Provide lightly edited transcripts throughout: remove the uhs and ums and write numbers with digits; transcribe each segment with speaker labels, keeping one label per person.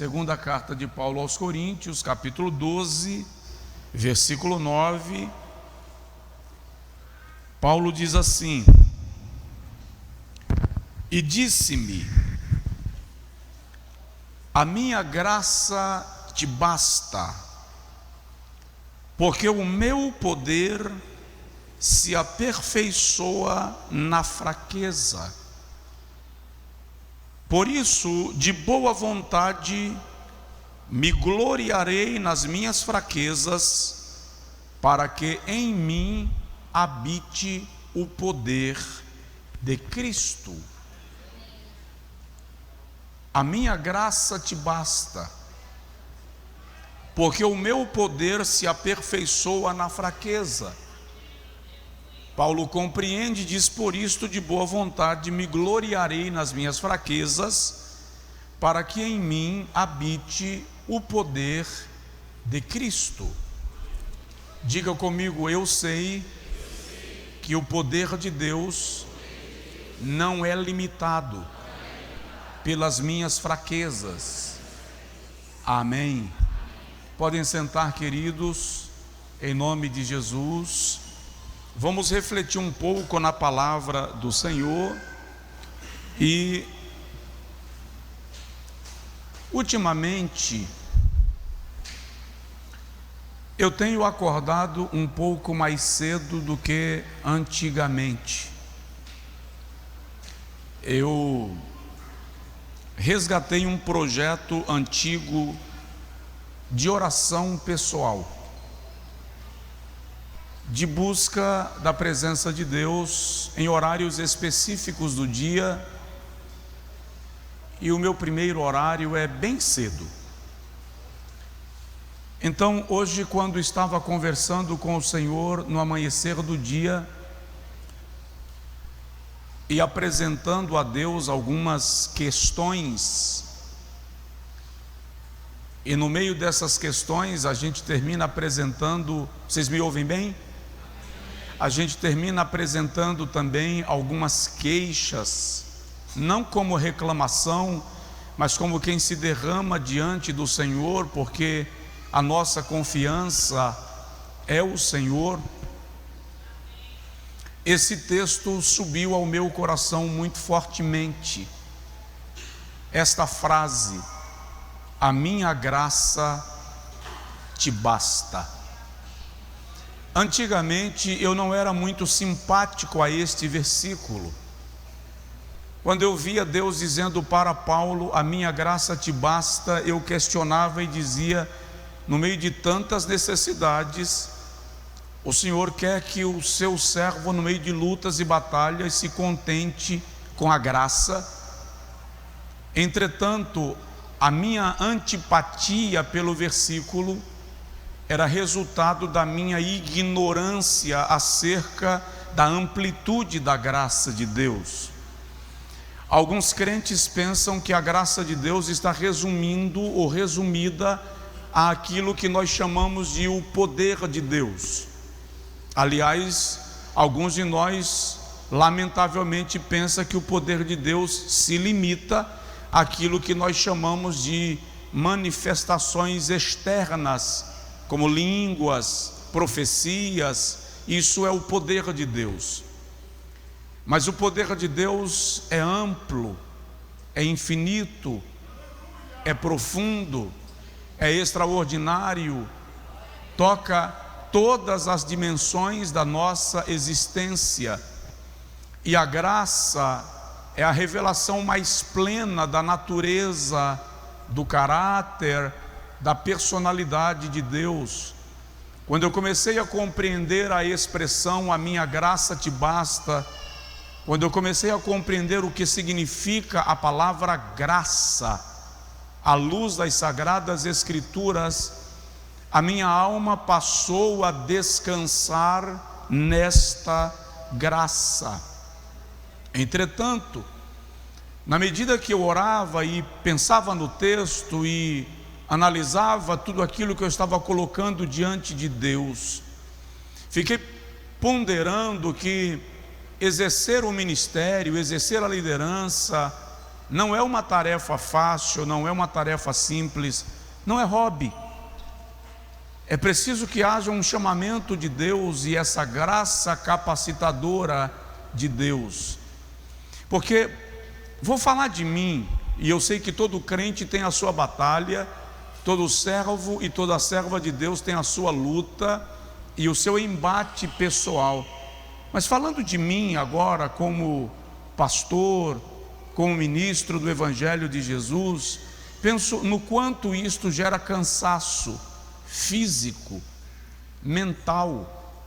Speaker 1: Segunda carta de Paulo aos Coríntios, capítulo 12, versículo 9. Paulo diz assim: e disse-me, a minha graça te basta, porque o meu poder se aperfeiçoa na fraqueza. Por isso, de boa vontade, me gloriarei nas minhas fraquezas, para que em mim habite o poder de Cristo. A minha graça te basta, porque o meu poder se aperfeiçoa na fraqueza. Paulo compreende e diz: por isto, de boa vontade, me gloriarei nas minhas fraquezas, para que em mim habite o poder de Cristo. Diga comigo: eu sei que o poder de Deus não é limitado pelas minhas fraquezas. Amém. Podem sentar, queridos, em nome de Jesus. Vamos refletir um pouco na palavra do Senhor. E ultimamente eu tenho acordado um pouco mais cedo do que antigamente. Eu resgatei um projeto antigo de oração pessoal, de busca da presença de Deus em horários específicos do dia. E o meu primeiro horário é bem cedo. Então, hoje, quando estava conversando com o Senhor no amanhecer do dia e apresentando a Deus algumas questões, e no meio dessas questões a gente termina apresentando, vocês me ouvem bem? A gente termina apresentando também algumas queixas, não como reclamação, mas como quem se derrama diante do Senhor, porque a nossa confiança é o Senhor. Esse texto subiu ao meu coração muito fortemente. Esta frase: a minha graça te basta. Antigamente eu não era muito simpático a este versículo. Quando eu via Deus dizendo para Paulo: a minha graça te basta, eu questionava e dizia: no meio de tantas necessidades, o Senhor quer que o seu servo, no meio de lutas e batalhas, se contente com a graça. Entretanto, a minha antipatia pelo versículo era resultado da minha ignorância acerca da amplitude da graça de Deus. Alguns crentes pensam que a graça de Deus está resumindo ou resumida àquilo que nós chamamos de o poder de Deus. Aliás, alguns de nós lamentavelmente pensam que o poder de Deus se limita àquilo que nós chamamos de manifestações externas, como línguas, profecias. Isso é o poder de Deus. Mas o poder de Deus é amplo, é infinito, é profundo, é extraordinário, toca todas as dimensões da nossa existência. E a graça é a revelação mais plena da natureza, do caráter, da personalidade de Deus. Quando eu comecei a compreender a expressão "a minha graça te basta", quando eu comecei a compreender o que significa a palavra graça, à luz das Sagradas Escrituras, a minha alma passou a descansar nesta graça. Entretanto, na medida que eu orava e pensava no texto e analisava tudo aquilo que eu estava colocando diante de Deus, fiquei ponderando que exercer o ministério, exercer a liderança, não é uma tarefa fácil, não é uma tarefa simples, não é hobby. É preciso que haja um chamamento de Deus e essa graça capacitadora de Deus. Porque vou falar de mim, e eu sei que todo crente tem a sua batalha, todo servo e toda serva de Deus tem a sua luta e o seu embate pessoal. Mas falando de mim agora como pastor, como ministro do Evangelho de Jesus, penso no quanto isto gera cansaço físico, mental,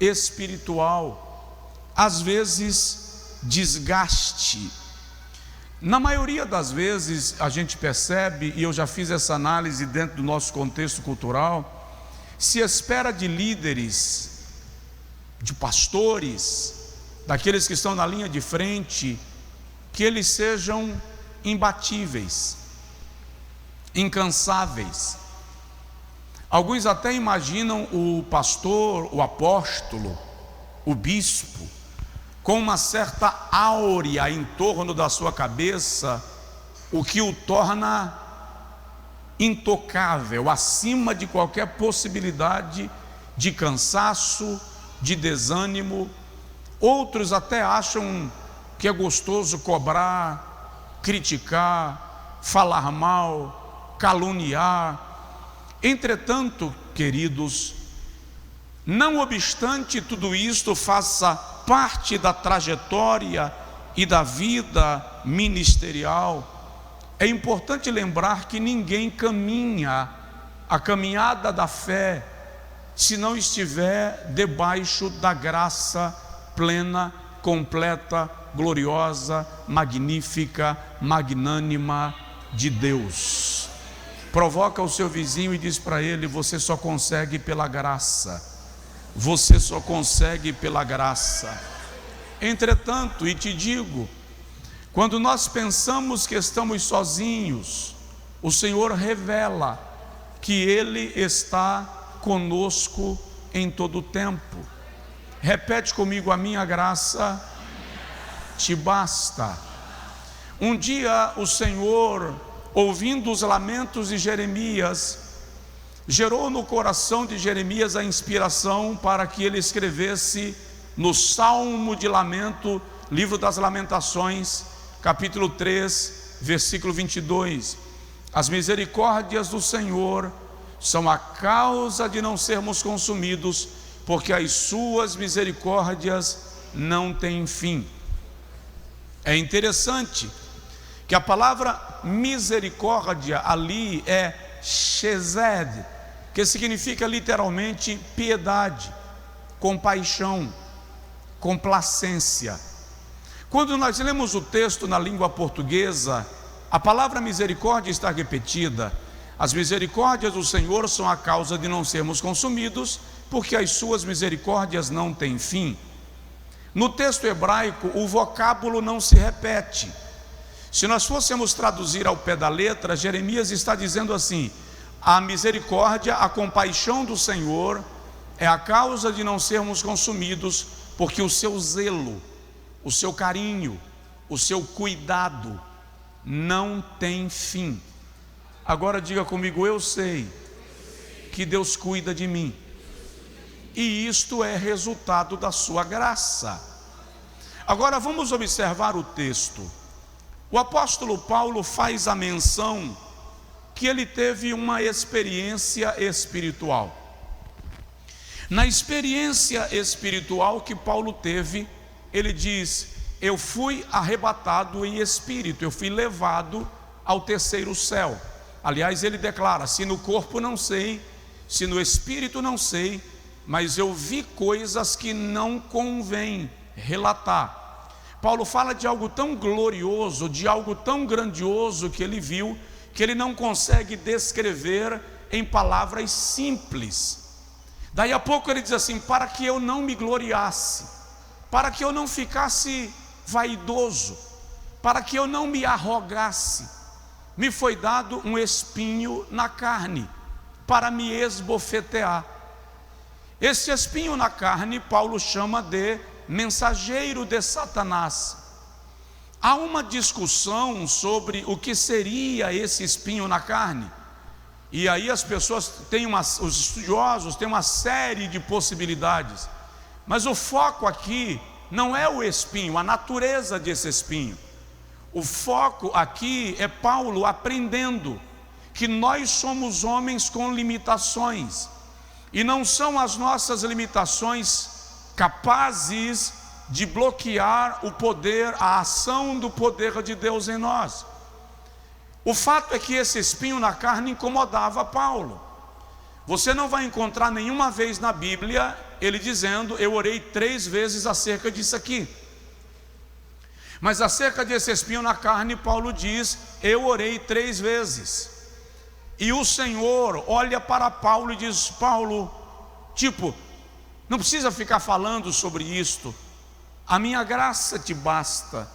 Speaker 1: espiritual, às vezes desgaste. Na maioria das vezes a gente percebe, e eu já fiz essa análise dentro do nosso contexto cultural, se espera de líderes, de pastores, daqueles que estão na linha de frente, que eles sejam imbatíveis, incansáveis. Alguns até imaginam o pastor, o apóstolo, o bispo, com uma certa áurea em torno da sua cabeça, o que o torna intocável, acima de qualquer possibilidade de cansaço, de desânimo. Outros até acham que é gostoso cobrar, criticar, falar mal, caluniar. Entretanto, queridos, não obstante tudo isto faça parte da trajetória e da vida ministerial, é importante lembrar que ninguém caminha a caminhada da fé se não estiver debaixo da graça plena, completa, gloriosa, magnífica, magnânima de Deus. Provoca o seu vizinho e diz para ele: você só consegue pela graça. Você só consegue pela graça. Entretanto, e te digo, quando nós pensamos que estamos sozinhos, o Senhor revela que Ele está conosco em todo o tempo. Repete comigo: a minha graça te basta. Um dia o Senhor, ouvindo os lamentos de Jeremias, gerou no coração de Jeremias a inspiração para que ele escrevesse no Salmo de Lamento, livro das Lamentações, capítulo 3, versículo 22. As misericórdias do Senhor são a causa de não sermos consumidos, porque as suas misericórdias não têm fim. É interessante que a palavra misericórdia ali é chesed, que significa literalmente piedade, compaixão, complacência. Quando nós lemos o texto na língua portuguesa, a palavra misericórdia está repetida. As misericórdias do Senhor são a causa de não sermos consumidos, porque as suas misericórdias não têm fim. No texto hebraico, o vocábulo não se repete. Se nós fôssemos traduzir ao pé da letra, Jeremias está dizendo assim: a misericórdia, a compaixão do Senhor é a causa de não sermos consumidos, porque o seu zelo, o seu carinho, o seu cuidado não tem fim. Agora diga comigo: eu sei que Deus cuida de mim, e isto é resultado da sua graça. Agora vamos observar o texto. O apóstolo Paulo faz a menção que ele teve uma experiência espiritual. Na experiência espiritual que Paulo teve, ele diz: eu fui arrebatado em espírito, eu fui levado ao terceiro céu. Aliás, ele declara: se no corpo não sei, se no espírito não sei, mas eu vi coisas que não convém relatar. Paulo fala de algo tão glorioso, de algo tão grandioso que ele viu, que ele não consegue descrever em palavras simples. Daí a pouco ele diz assim: para que eu não me gloriasse, para que eu não ficasse vaidoso, para que eu não me arrogasse, me foi dado um espinho na carne, para me esbofetear. Esse espinho na carne, Paulo chama de mensageiro de Satanás. Há uma discussão sobre o que seria esse espinho na carne. E aí as pessoas os estudiosos têm uma série de possibilidades. Mas o foco aqui não é o espinho, a natureza desse espinho. O foco aqui é Paulo aprendendo que nós somos homens com limitações. E não são as nossas limitações capazes de bloquear o poder, a ação do poder de Deus em nós. O fato é que esse espinho na carne incomodava Paulo. Você não vai encontrar nenhuma vez na Bíblia ele dizendo: eu orei 3 vezes acerca disso aqui. Mas acerca desse espinho na carne, Paulo diz: eu orei 3 vezes. E o Senhor olha para Paulo e diz: Paulo, não precisa ficar falando sobre isto, a minha graça te basta,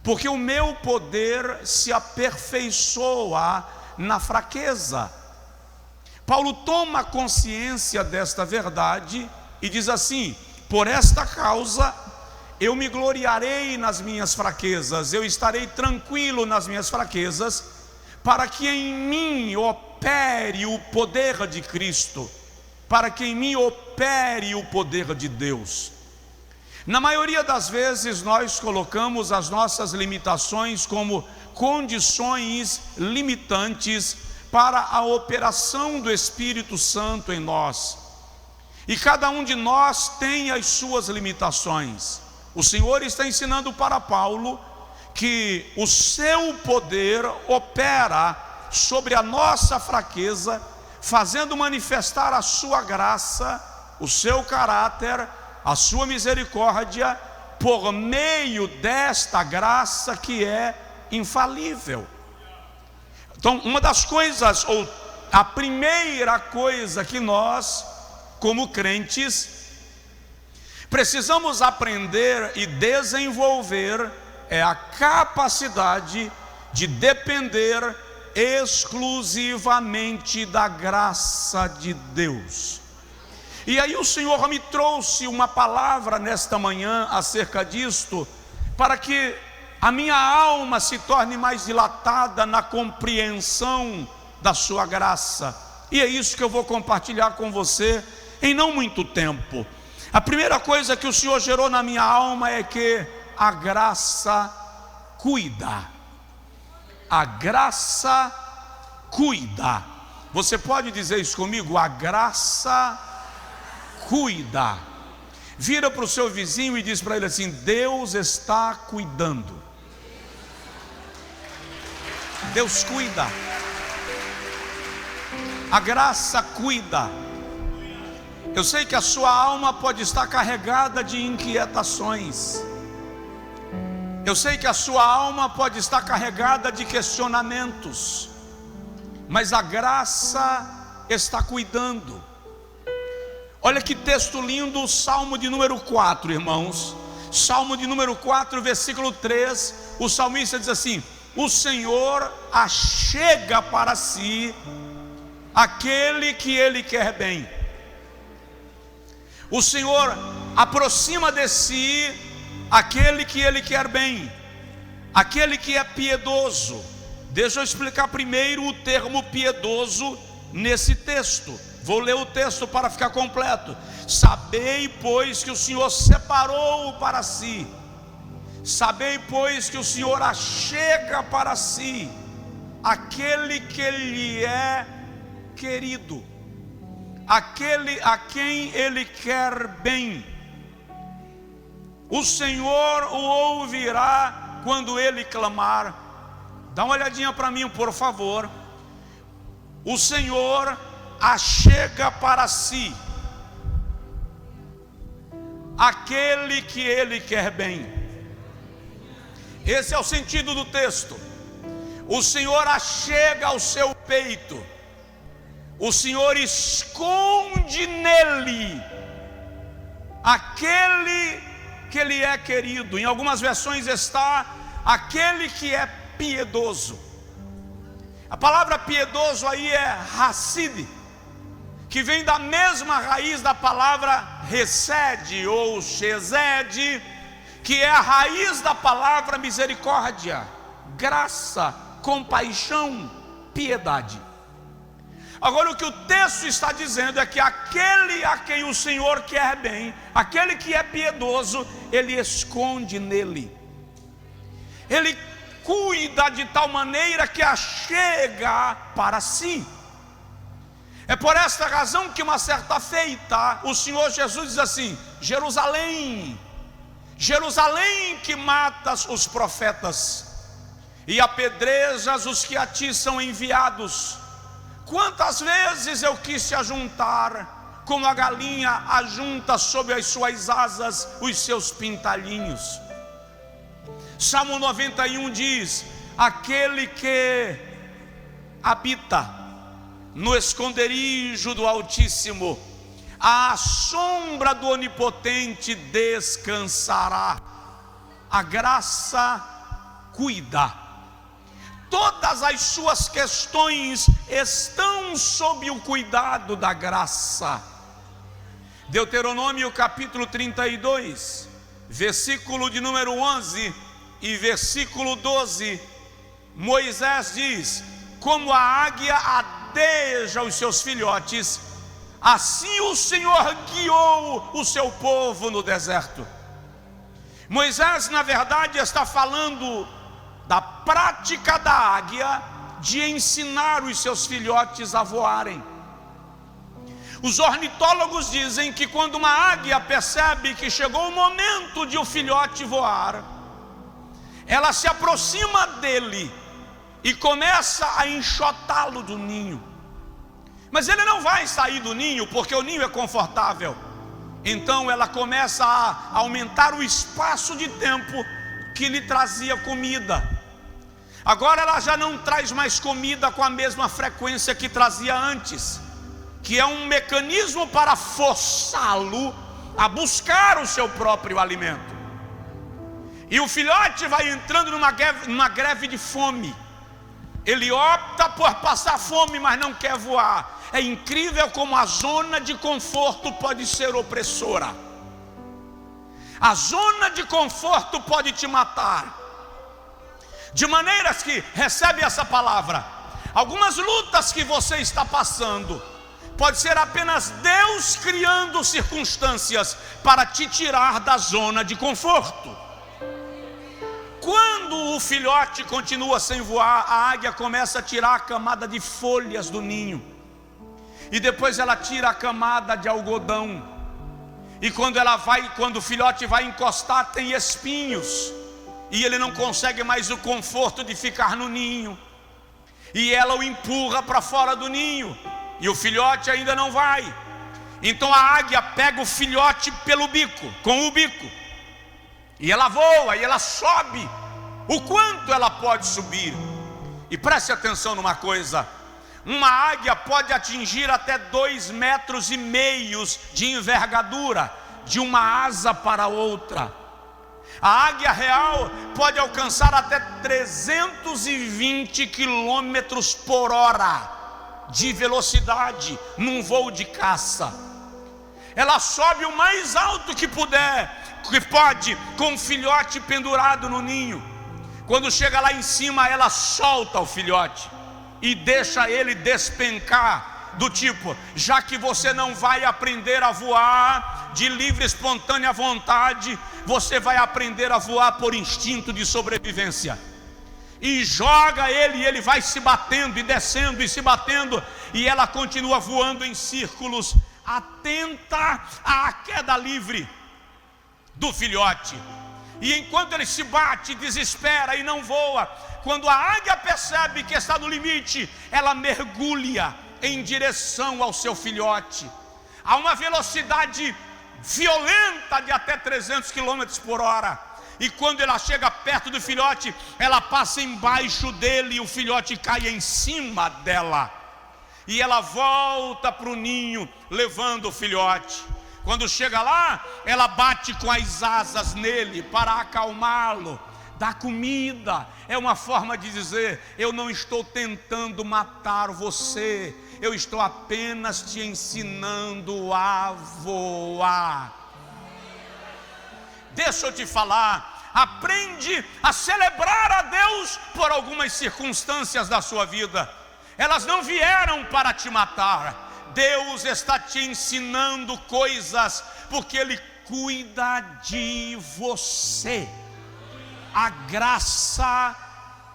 Speaker 1: porque o meu poder se aperfeiçoa na fraqueza. Paulo toma consciência desta verdade e diz assim: por esta causa eu me gloriarei nas minhas fraquezas, eu estarei tranquilo nas minhas fraquezas, para que em mim opere o poder de Cristo, para que em mim opere o poder de Deus. Na maioria das vezes nós colocamos as nossas limitações como condições limitantes para a operação do Espírito Santo em nós. E cada um de nós tem as suas limitações. O Senhor está ensinando para Paulo que o seu poder opera sobre a nossa fraqueza, fazendo manifestar a sua graça, o seu caráter, a sua misericórdia, por meio desta graça que é infalível. Então, uma das coisas, ou a primeira coisa que nós, como crentes, precisamos aprender e desenvolver é a capacidade de depender exclusivamente da graça de Deus. E aí o Senhor me trouxe uma palavra nesta manhã acerca disto, para que a minha alma se torne mais dilatada na compreensão da sua graça. E é isso que eu vou compartilhar com você em não muito tempo. A primeira coisa que o Senhor gerou na minha alma é que a graça cuida. A graça cuida. Você pode dizer isso comigo? A graça cuida. Vira para o seu vizinho e diz para ele assim: Deus está cuidando. Deus cuida. A graça cuida. Eu sei que a sua alma pode estar carregada de inquietações. Eu sei que a sua alma pode estar carregada de questionamentos. Mas a graça está cuidando. Olha que texto lindo, o Salmo de número 4, irmãos. Salmo de número 4, versículo 3. O salmista diz assim: o Senhor achega para si aquele que Ele quer bem. O Senhor aproxima de si aquele que Ele quer bem, aquele que é piedoso. Deixa eu explicar primeiro o termo piedoso nesse texto. Vou ler o texto para ficar completo. Sabei, pois, que o Senhor separou para si. Sabei, pois, que o Senhor achega para si aquele que lhe é querido, aquele a quem Ele quer bem. O Senhor o ouvirá quando ele clamar. Dá uma olhadinha para mim, por favor. O Senhor achega para si aquele que Ele quer bem. Esse é o sentido do texto. O Senhor achega ao seu peito, o Senhor esconde nele aquele que Ele é querido. Em algumas versões está aquele que é piedoso. A palavra piedoso aí é hassid, que vem da mesma raiz da palavra resed ou chesed, que é a raiz da palavra misericórdia, graça, compaixão, piedade. Agora, o que o texto está dizendo é que aquele a quem o Senhor quer bem, aquele que é piedoso, Ele esconde nele, Ele cuida de tal maneira que a chega para si. É por esta razão que uma certa feita, o Senhor Jesus diz assim: Jerusalém, Jerusalém, que matas os profetas e apedrejas os que a ti são enviados, quantas vezes eu quis te ajuntar, como a galinha ajunta sob as suas asas os seus pintalhinhos. Salmo 91 diz: aquele que habita no esconderijo do Altíssimo, à sombra do Onipotente descansará. A graça cuida. Todas as suas questões estão sob o cuidado da graça. Deuteronômio capítulo 32, versículo de número 11 e versículo 12, Moisés diz: como a águia adeja os seus filhotes, assim o Senhor guiou o seu povo no deserto. Moisés, na verdade, está falando da prática da águia de ensinar os seus filhotes a voarem. Os ornitólogos dizem que quando uma águia percebe que chegou o momento de o filhote voar, ela se aproxima dele e começa a enxotá-lo do ninho. Mas ele não vai sair do ninho, porque o ninho é confortável. Então ela começa a aumentar o espaço de tempo que lhe trazia comida. Agora ela já não traz mais comida com a mesma frequência que trazia antes, que é um mecanismo para forçá-lo a buscar o seu próprio alimento. E o filhote vai entrando numa greve de fome. Ele opta por passar fome, mas não quer voar. É incrível como a zona de conforto pode ser opressora. A zona de conforto pode te matar. De maneiras que, recebe essa palavra, algumas lutas que você está passando, pode ser apenas Deus criando circunstâncias para te tirar da zona de conforto. Quando o filhote continua sem voar, a águia começa a tirar a camada de folhas do ninho, e depois ela tira a camada de algodão. E quando o filhote vai encostar, tem espinhos, e ele não consegue mais o conforto de ficar no ninho, e ela o empurra para fora do ninho, e o filhote ainda não vai. Então a águia pega o filhote pelo bico, com o bico, e ela voa, e ela sobe o quanto ela pode subir. E preste atenção numa coisa: uma águia pode atingir até 2,5 metros de envergadura, de uma asa para outra. A águia real pode alcançar até 320 quilômetros por hora de velocidade num voo de caça. Ela sobe o mais alto que pode, com o filhote pendurado no ninho. Quando chega lá em cima, ela solta o filhote e deixa ele despencar, do tipo: já que você não vai aprender a voar de livre, espontânea vontade, você vai aprender a voar por instinto de sobrevivência. E joga ele, e ele vai se batendo e descendo e se batendo, e ela continua voando em círculos, atenta à queda livre do filhote. E enquanto ele se bate, desespera e não voa, quando a águia percebe que está no limite, ela mergulha em direção ao seu filhote, a uma velocidade violenta de até 300 km por hora. E quando ela chega perto do filhote, ela passa embaixo dele, e o filhote cai em cima dela, e ela volta para o ninho levando o filhote. Quando chega lá, ela bate com as asas nele para acalmá-lo, dá comida. É uma forma de dizer: eu não estou tentando matar você, eu estou apenas te ensinando a voar. deixa eu te falar, aprende a celebrar a Deus por algumas circunstâncias da sua vida. Elas não vieram para te matar. Deus está te ensinando coisas, porque Ele cuida de você. A graça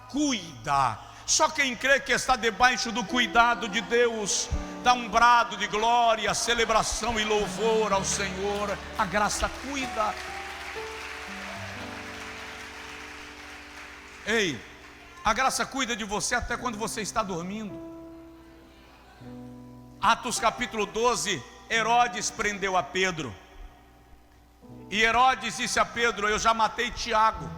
Speaker 1: cuida. Só quem crê que está debaixo do cuidado de Deus dá um brado de glória, celebração e louvor ao Senhor. A graça cuida. Ei, a graça cuida de você até quando você está dormindo. Atos capítulo 12, Herodes prendeu a Pedro. E Herodes disse a Pedro: eu já matei Tiago.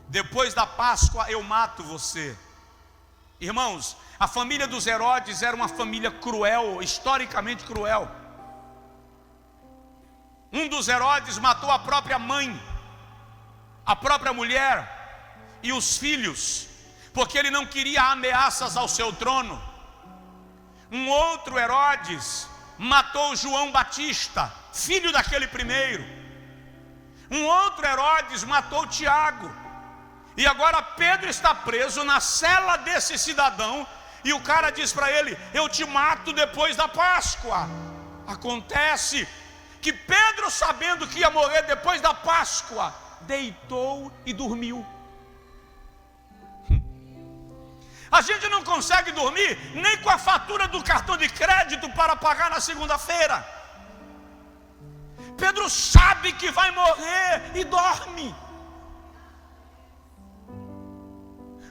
Speaker 1: Depois da Páscoa eu mato você. Irmãos, a família dos Herodes era uma família cruel, historicamente cruel. Um dos Herodes matou a própria mãe, a própria mulher e os filhos, porque ele não queria ameaças ao seu trono. Um outro Herodes matou João Batista, filho daquele primeiro. Um outro Herodes matou Tiago. E agora Pedro está preso na cela desse cidadão, e o cara diz para ele: eu te mato depois da Páscoa. Acontece que Pedro, sabendo que ia morrer depois da Páscoa, deitou e dormiu. A gente não consegue dormir nem com a fatura do cartão de crédito para pagar na segunda-feira. Pedro sabe que vai morrer e dorme.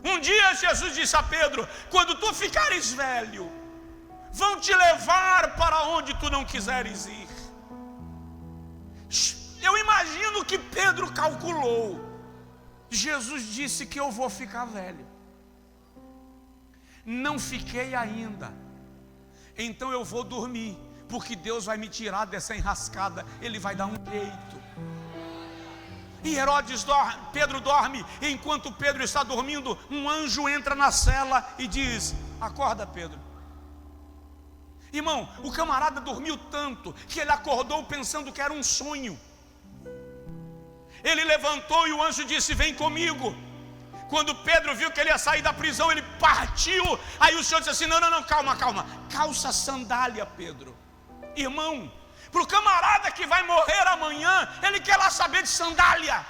Speaker 1: Um dia Jesus disse a Pedro: quando tu ficares velho, vão te levar para onde tu não quiseres ir. Eu imagino que Pedro calculou: Jesus disse que eu vou ficar velho, não fiquei ainda, então eu vou dormir, porque Deus vai me tirar dessa enrascada, Ele vai dar um jeito. E Pedro dorme, e enquanto Pedro está dormindo, um anjo entra na cela e diz: acorda, Pedro. Irmão, o camarada dormiu tanto que ele acordou pensando que era um sonho. Ele levantou e o anjo disse: vem comigo. Quando Pedro viu que ele ia sair da prisão, ele partiu. Aí o Senhor disse assim: não, calma, calça a sandália, Pedro. Irmão, para o camarada que vai morrer amanhã, ele quer lá saber de sandália.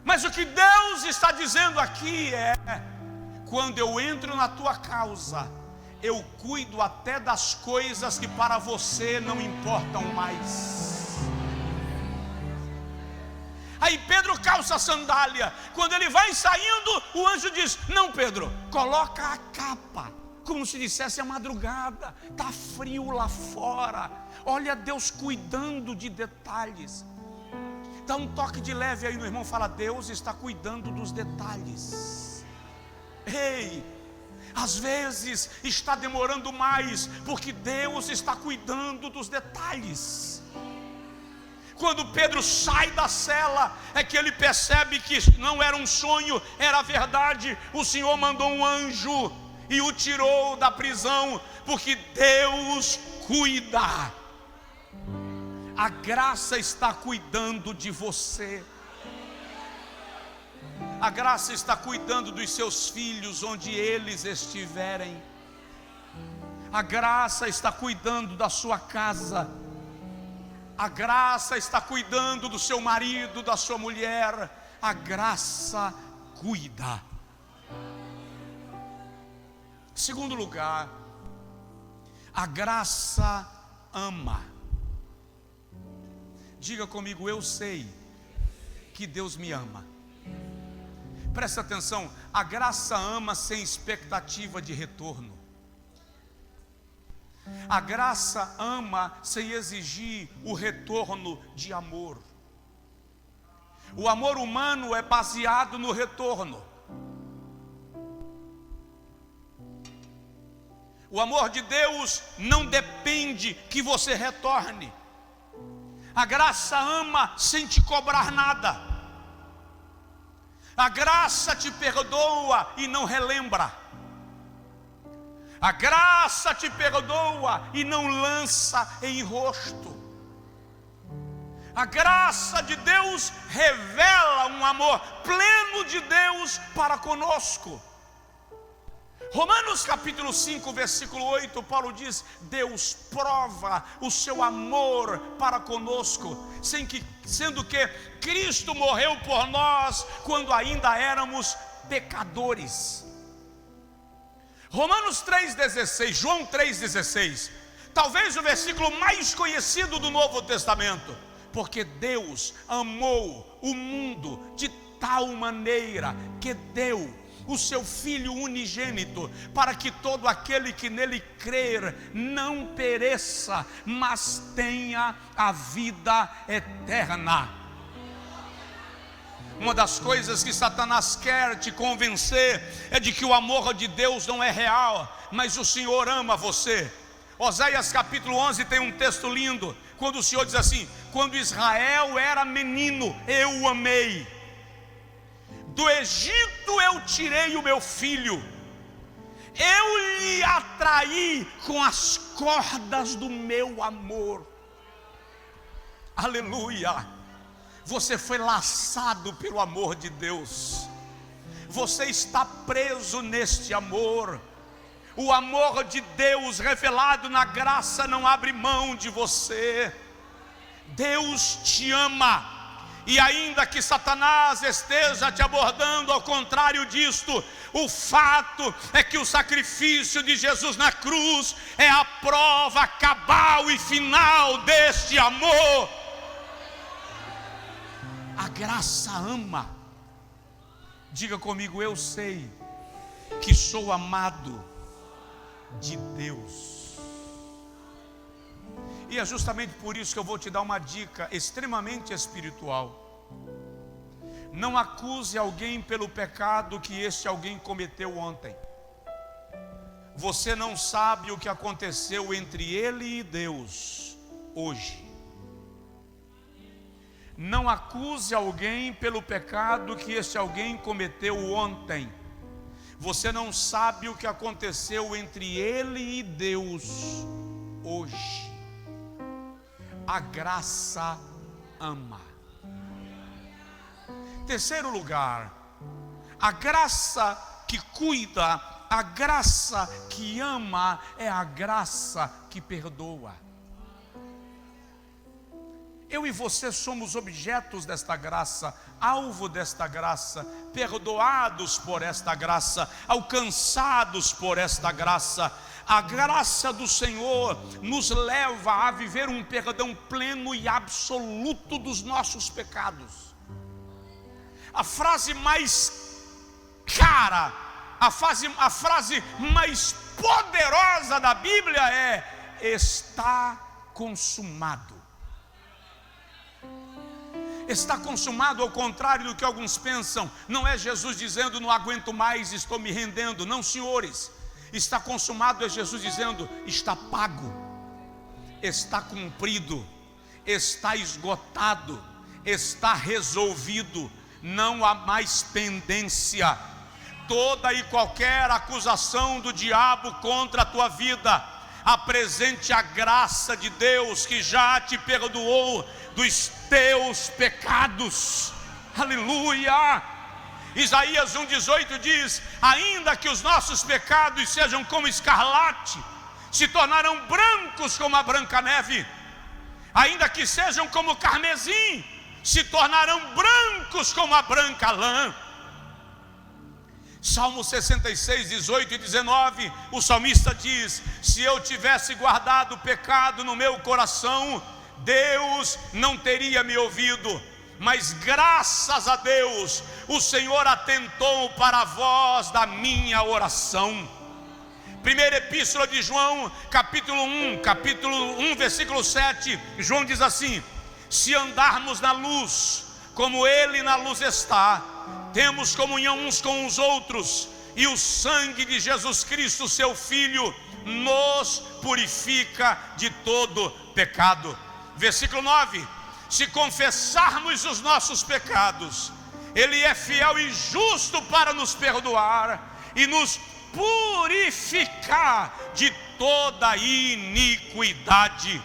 Speaker 1: Mas o que Deus está dizendo aqui é: quando eu entro na tua causa, eu cuido até das coisas que para você não importam mais. Aí Pedro calça a sandália. Quando ele vai saindo, o anjo diz: não, Pedro, coloca a capa, como se dissesse a madrugada, está frio lá fora. Olha Deus cuidando de detalhes. Dá um toque de leve aí no irmão, fala: Deus está cuidando dos detalhes. Ei, às vezes está demorando mais, porque Deus está cuidando dos detalhes. Quando Pedro sai da cela, é que ele percebe que não era um sonho, era verdade. O Senhor mandou um anjo e o tirou da prisão, porque Deus cuida. A graça está cuidando de você. A graça está cuidando dos seus filhos onde eles estiverem. A graça está cuidando da sua casa. A graça está cuidando do seu marido, da sua mulher. A graça cuida. Segundo lugar, a graça ama. Diga comigo: eu sei que Deus me ama. Presta atenção, a graça ama sem expectativa de retorno. A graça ama sem exigir o retorno de amor. O amor humano é baseado no retorno. O amor de Deus não depende que você retorne. A graça ama sem te cobrar nada. A graça te perdoa e não relembra. A graça te perdoa e não lança em rosto. A graça de Deus revela um amor pleno de Deus para conosco. Romanos capítulo 5, versículo 8, Paulo diz: Deus prova o seu amor para conosco, sendo que Cristo morreu por nós quando ainda éramos pecadores. Romanos 3,16, João 3,16, talvez o versículo mais conhecido do Novo Testamento. Porque Deus amou o mundo de tal maneira que deu o seu Filho unigênito, para que todo aquele que nele crer não pereça, mas tenha a vida eterna. Uma das coisas que Satanás quer te convencer é de que o amor de Deus não é real, mas o Senhor ama você. Oséias capítulo 11 tem um texto lindo, quando o Senhor diz assim: quando Israel era menino, eu o amei. Do Egito eu tirei o meu filho, eu lhe atraí com as cordas do meu amor. Aleluia! Você foi laçado pelo amor de Deus, você está preso neste amor. O amor de Deus revelado na graça não abre mão de você. Deus te ama, e ainda que Satanás esteja te abordando ao contrário disto, o fato é que o sacrifício de Jesus na cruz é a prova cabal e final deste amor. A graça ama. Diga comigo: eu sei que sou amado de Deus. E é justamente por isso que eu vou te dar uma dica extremamente espiritual. Não acuse alguém pelo pecado que este alguém cometeu ontem. Você não sabe o que aconteceu entre ele e Deus hoje. Não acuse alguém pelo pecado que este alguém cometeu ontem. Você não sabe o que aconteceu entre ele e Deus hoje. A graça ama. Terceiro lugar, a graça que cuida, a graça que ama é a graça que perdoa. Eu e você somos objetos desta graça, alvo desta graça, perdoados por esta graça, alcançados por esta graça. A graça do Senhor nos leva a viver um perdão pleno e absoluto dos nossos pecados. A frase mais cara, a frase mais poderosa da Bíblia é: está consumado. Está consumado, ao contrário do que alguns pensam. Não é Jesus dizendo: não aguento mais, estou me rendendo. Não, senhores. Está consumado é Jesus dizendo: está pago, está cumprido, está esgotado, está resolvido. Não há mais pendência. Toda e qualquer acusação do diabo contra a tua vida, apresente a graça de Deus que já te perdoou dos teus pecados. Aleluia! Isaías 1,18 diz: ainda que os nossos pecados sejam como escarlate, se tornarão brancos como a branca neve. Ainda que sejam como carmesim, se tornarão brancos como a branca lã. Salmo 66, 18 e 19, o salmista diz: se eu tivesse guardado o pecado no meu coração, Deus não teria me ouvido, mas graças a Deus, o Senhor atentou para a voz da minha oração. Primeira epístola de João, capítulo 1, versículo 7, João diz assim: se andarmos na luz, como Ele na luz está, temos comunhão uns com os outros, e o sangue de Jesus Cristo, seu Filho, nos purifica de todo pecado. Versículo 9: se confessarmos os nossos pecados, Ele é fiel e justo para nos perdoar e nos purificar de toda iniquidade.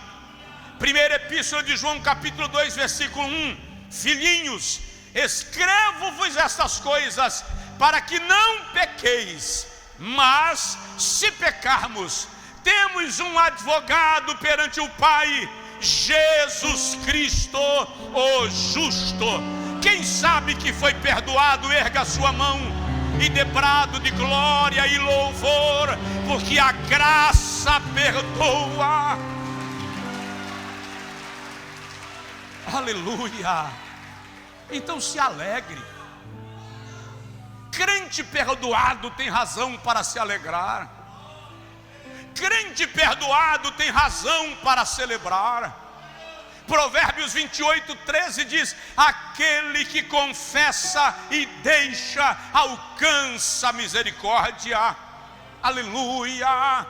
Speaker 1: Primeira Epístola de João, capítulo 2, versículo 1: Filhinhos, escrevo-vos estas coisas para que não pequeis, mas se pecarmos, temos um advogado perante o Pai, Jesus Cristo, o justo. Quem sabe que foi perdoado, erga a sua mão e dê brado de glória e louvor, porque a graça perdoa. Aleluia! Então se alegre. Crente perdoado tem razão para se alegrar. Crente perdoado tem razão para celebrar. Provérbios 28:13 diz: aquele que confessa e deixa alcança misericórdia. Aleluia!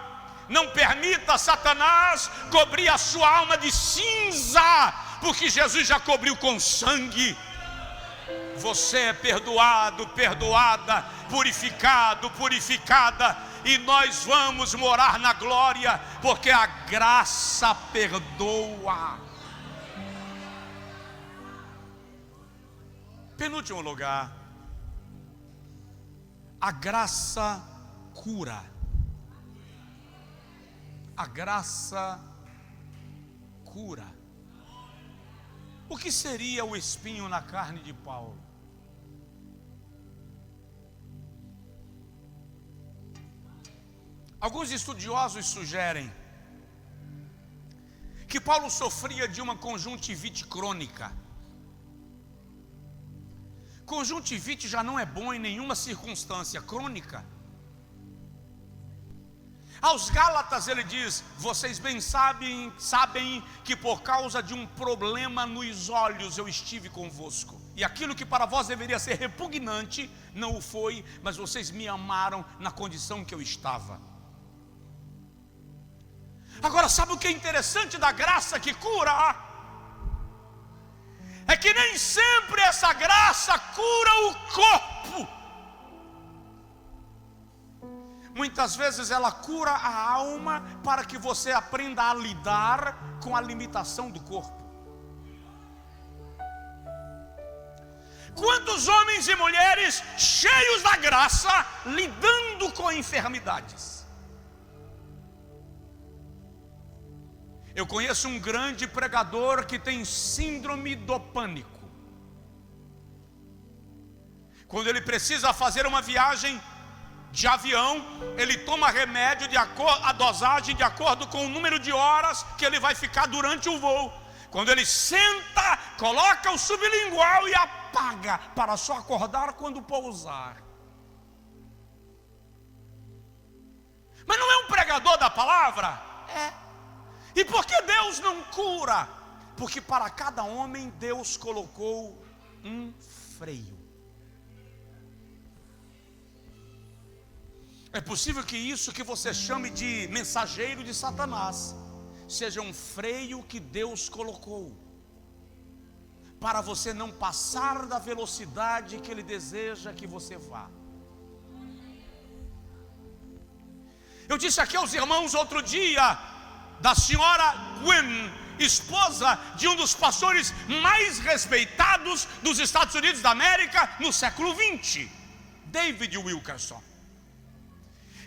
Speaker 1: Não permita Satanás cobrir a sua alma de cinza, porque Jesus já cobriu com sangue. Você é perdoado, perdoada, purificado, purificada, e nós vamos morar na glória, porque a graça perdoa. Penúltimo lugar, a graça cura. A graça cura. O que seria o espinho na carne de Paulo? Alguns estudiosos sugerem que Paulo sofria de uma conjuntivite crônica. Conjuntivite já não é bom em nenhuma circunstância, crônica. Aos Gálatas ele diz: vocês bem sabem que por causa de um problema nos olhos eu estive convosco, e aquilo que para vós deveria ser repugnante não o foi, mas vocês me amaram na condição que eu estava. Agora, sabe o que é interessante da graça que cura? É que nem sempre essa graça cura o corpo. Muitas vezes ela cura a alma para que você aprenda a lidar com a limitação do corpo. Quantos homens e mulheres cheios da graça lidando com enfermidades? Eu conheço um grande pregador que tem síndrome do pânico. Quando ele precisa fazer uma viagem de avião, ele toma remédio a dosagem de acordo com o número de horas que ele vai ficar durante o voo. Quando ele senta, coloca o sublingual e apaga, para só acordar quando pousar. Mas não é um pregador da palavra? É. E por que Deus não cura? Porque para cada homem Deus colocou um freio. É possível que isso que você chame de mensageiro de Satanás seja um freio que Deus colocou para você não passar da velocidade que Ele deseja que você vá. Eu disse aqui aos irmãos outro dia da senhora Gwen, esposa de um dos pastores mais respeitados dos Estados Unidos da América no século XX, David Wilkerson.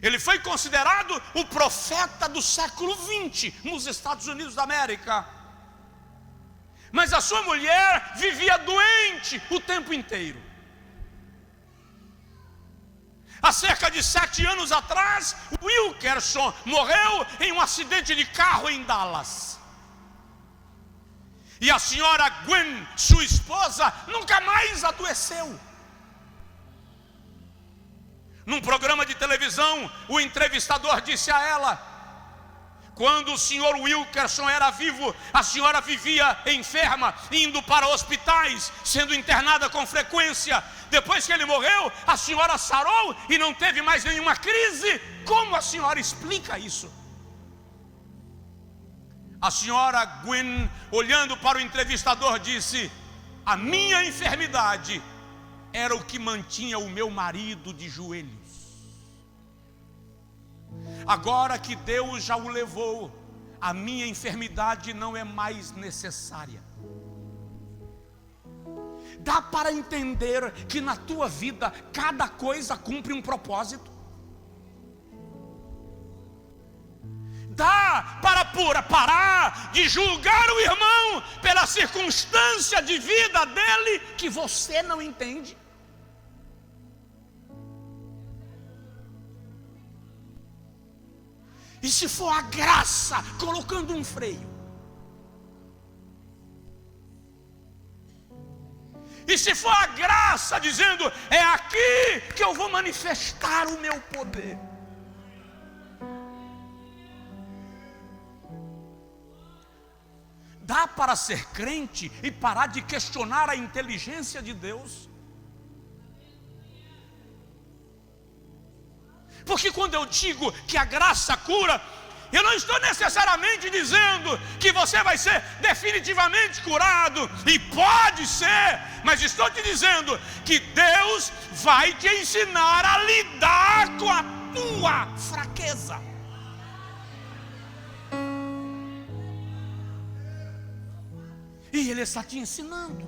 Speaker 1: Ele foi considerado o profeta do século XX nos Estados Unidos da América. Mas a sua mulher vivia doente o tempo inteiro. Há cerca de 7 anos atrás, Wilkerson morreu em um acidente de carro em Dallas. E a senhora Gwen, sua esposa, nunca mais adoeceu. Num programa de televisão, o entrevistador disse a ela: quando o senhor Wilkerson era vivo, a senhora vivia enferma, indo para hospitais, sendo internada com frequência. Depois que ele morreu, a senhora sarou e não teve mais nenhuma crise. Como a senhora explica isso? A senhora Gwen, olhando para o entrevistador, disse: a minha enfermidade era o que mantinha o meu marido de joelhos. Agora que Deus já o levou, a minha enfermidade não é mais necessária. Dá para entender que na tua vida cada coisa cumpre um propósito? Dá para parar de julgar o irmão pela circunstância de vida dele que você não entende? E se for a graça colocando um freio? E se for a graça dizendo, é aqui que eu vou manifestar o meu poder? Dá para ser crente e parar de questionar a inteligência de Deus? Porque quando eu digo que a graça cura, eu não estou necessariamente dizendo que você vai ser definitivamente curado, e pode ser, mas estou te dizendo que Deus vai te ensinar a lidar com a tua fraqueza. E Ele está te ensinando.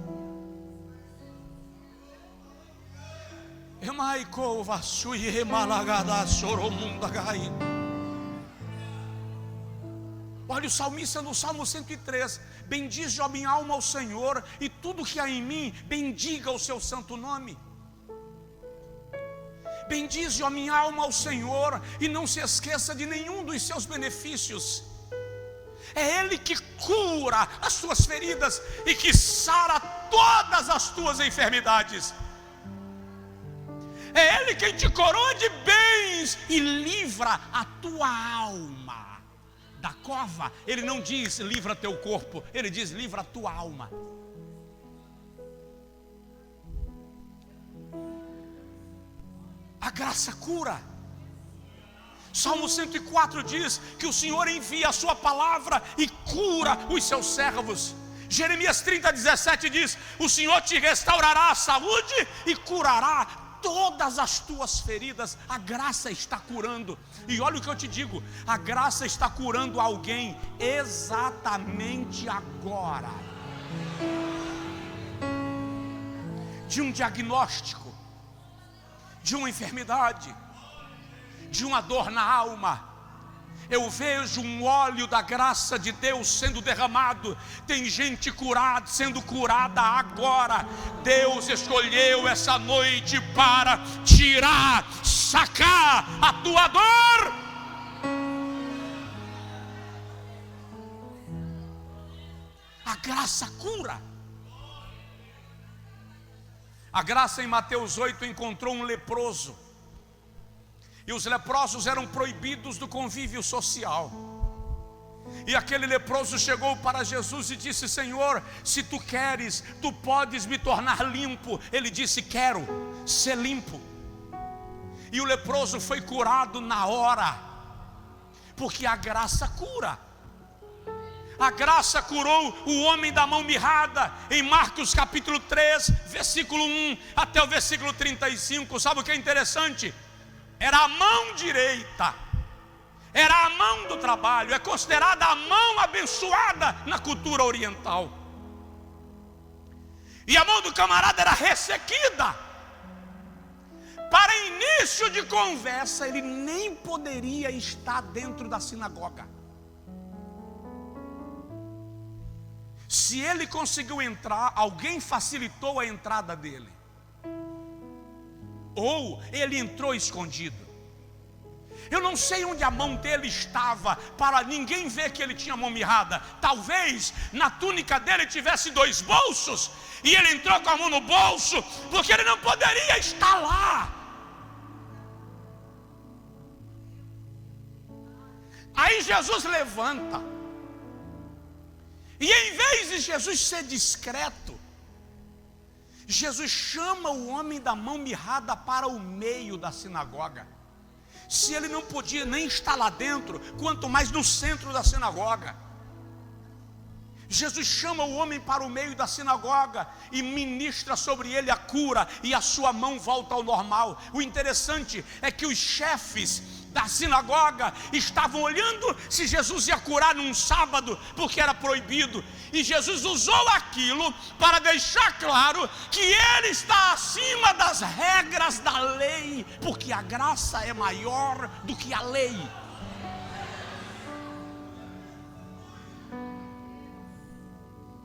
Speaker 1: Olha o salmista no Salmo 103: bendize, ó minha alma, ao Senhor, e tudo que há em mim, bendiga o seu santo nome. Bendize, ó minha alma, ao Senhor, e não se esqueça de nenhum dos seus benefícios. É Ele que cura as tuas feridas e que sara todas as tuas enfermidades. É Ele quem te coroa de bens e livra a tua alma da cova. Ele não diz livra teu corpo, Ele diz livra a tua alma. A graça cura. Salmo 104 diz que o Senhor envia a sua palavra e cura os seus servos. Jeremias 30:17 diz: o Senhor te restaurará a saúde e curará todas as tuas feridas. A graça está curando. E olha o que eu te digo: a graça está curando alguém exatamente agora, de um diagnóstico, de uma enfermidade, de uma dor na alma. Eu vejo um óleo da graça de Deus sendo derramado. Tem gente curada, sendo curada agora. Deus escolheu essa noite para tirar, sacar a tua dor. A graça cura. A graça em Mateus 8 encontrou um leproso. E os leprosos eram proibidos do convívio social. E aquele leproso chegou para Jesus e disse: Senhor, se tu queres, tu podes me tornar limpo. Ele disse: quero ser limpo. E o leproso foi curado na hora, porque a graça cura. A graça curou o homem da mão mirrada em Marcos capítulo 3, versículo 1 até o versículo 35. Sabe o que é interessante? Era a mão direita, era a mão do trabalho, é considerada a mão abençoada na cultura oriental. E a mão do camarada era ressequida. Para início de conversa, ele nem poderia estar dentro da sinagoga. Se ele conseguiu entrar, alguém facilitou a entrada dele. Ou ele entrou escondido. Eu não sei onde a mão dele estava para ninguém ver que ele tinha mão mirrada. Talvez na túnica dele tivesse 2 bolsos e ele entrou com a mão no bolso porque ele não poderia estar lá. Aí Jesus levanta e em vez de Jesus ser discreto, Jesus chama o homem da mão mirrada para o meio da sinagoga. Se ele não podia nem estar lá dentro, quanto mais no centro da sinagoga. Jesus chama o homem para o meio da sinagoga e ministra sobre ele a cura, e a sua mão volta ao normal. O interessante é que os chefes da sinagoga estavam olhando se Jesus ia curar num sábado, porque era proibido. E Jesus usou aquilo para deixar claro que Ele está acima das regras da lei, porque a graça é maior do que a lei.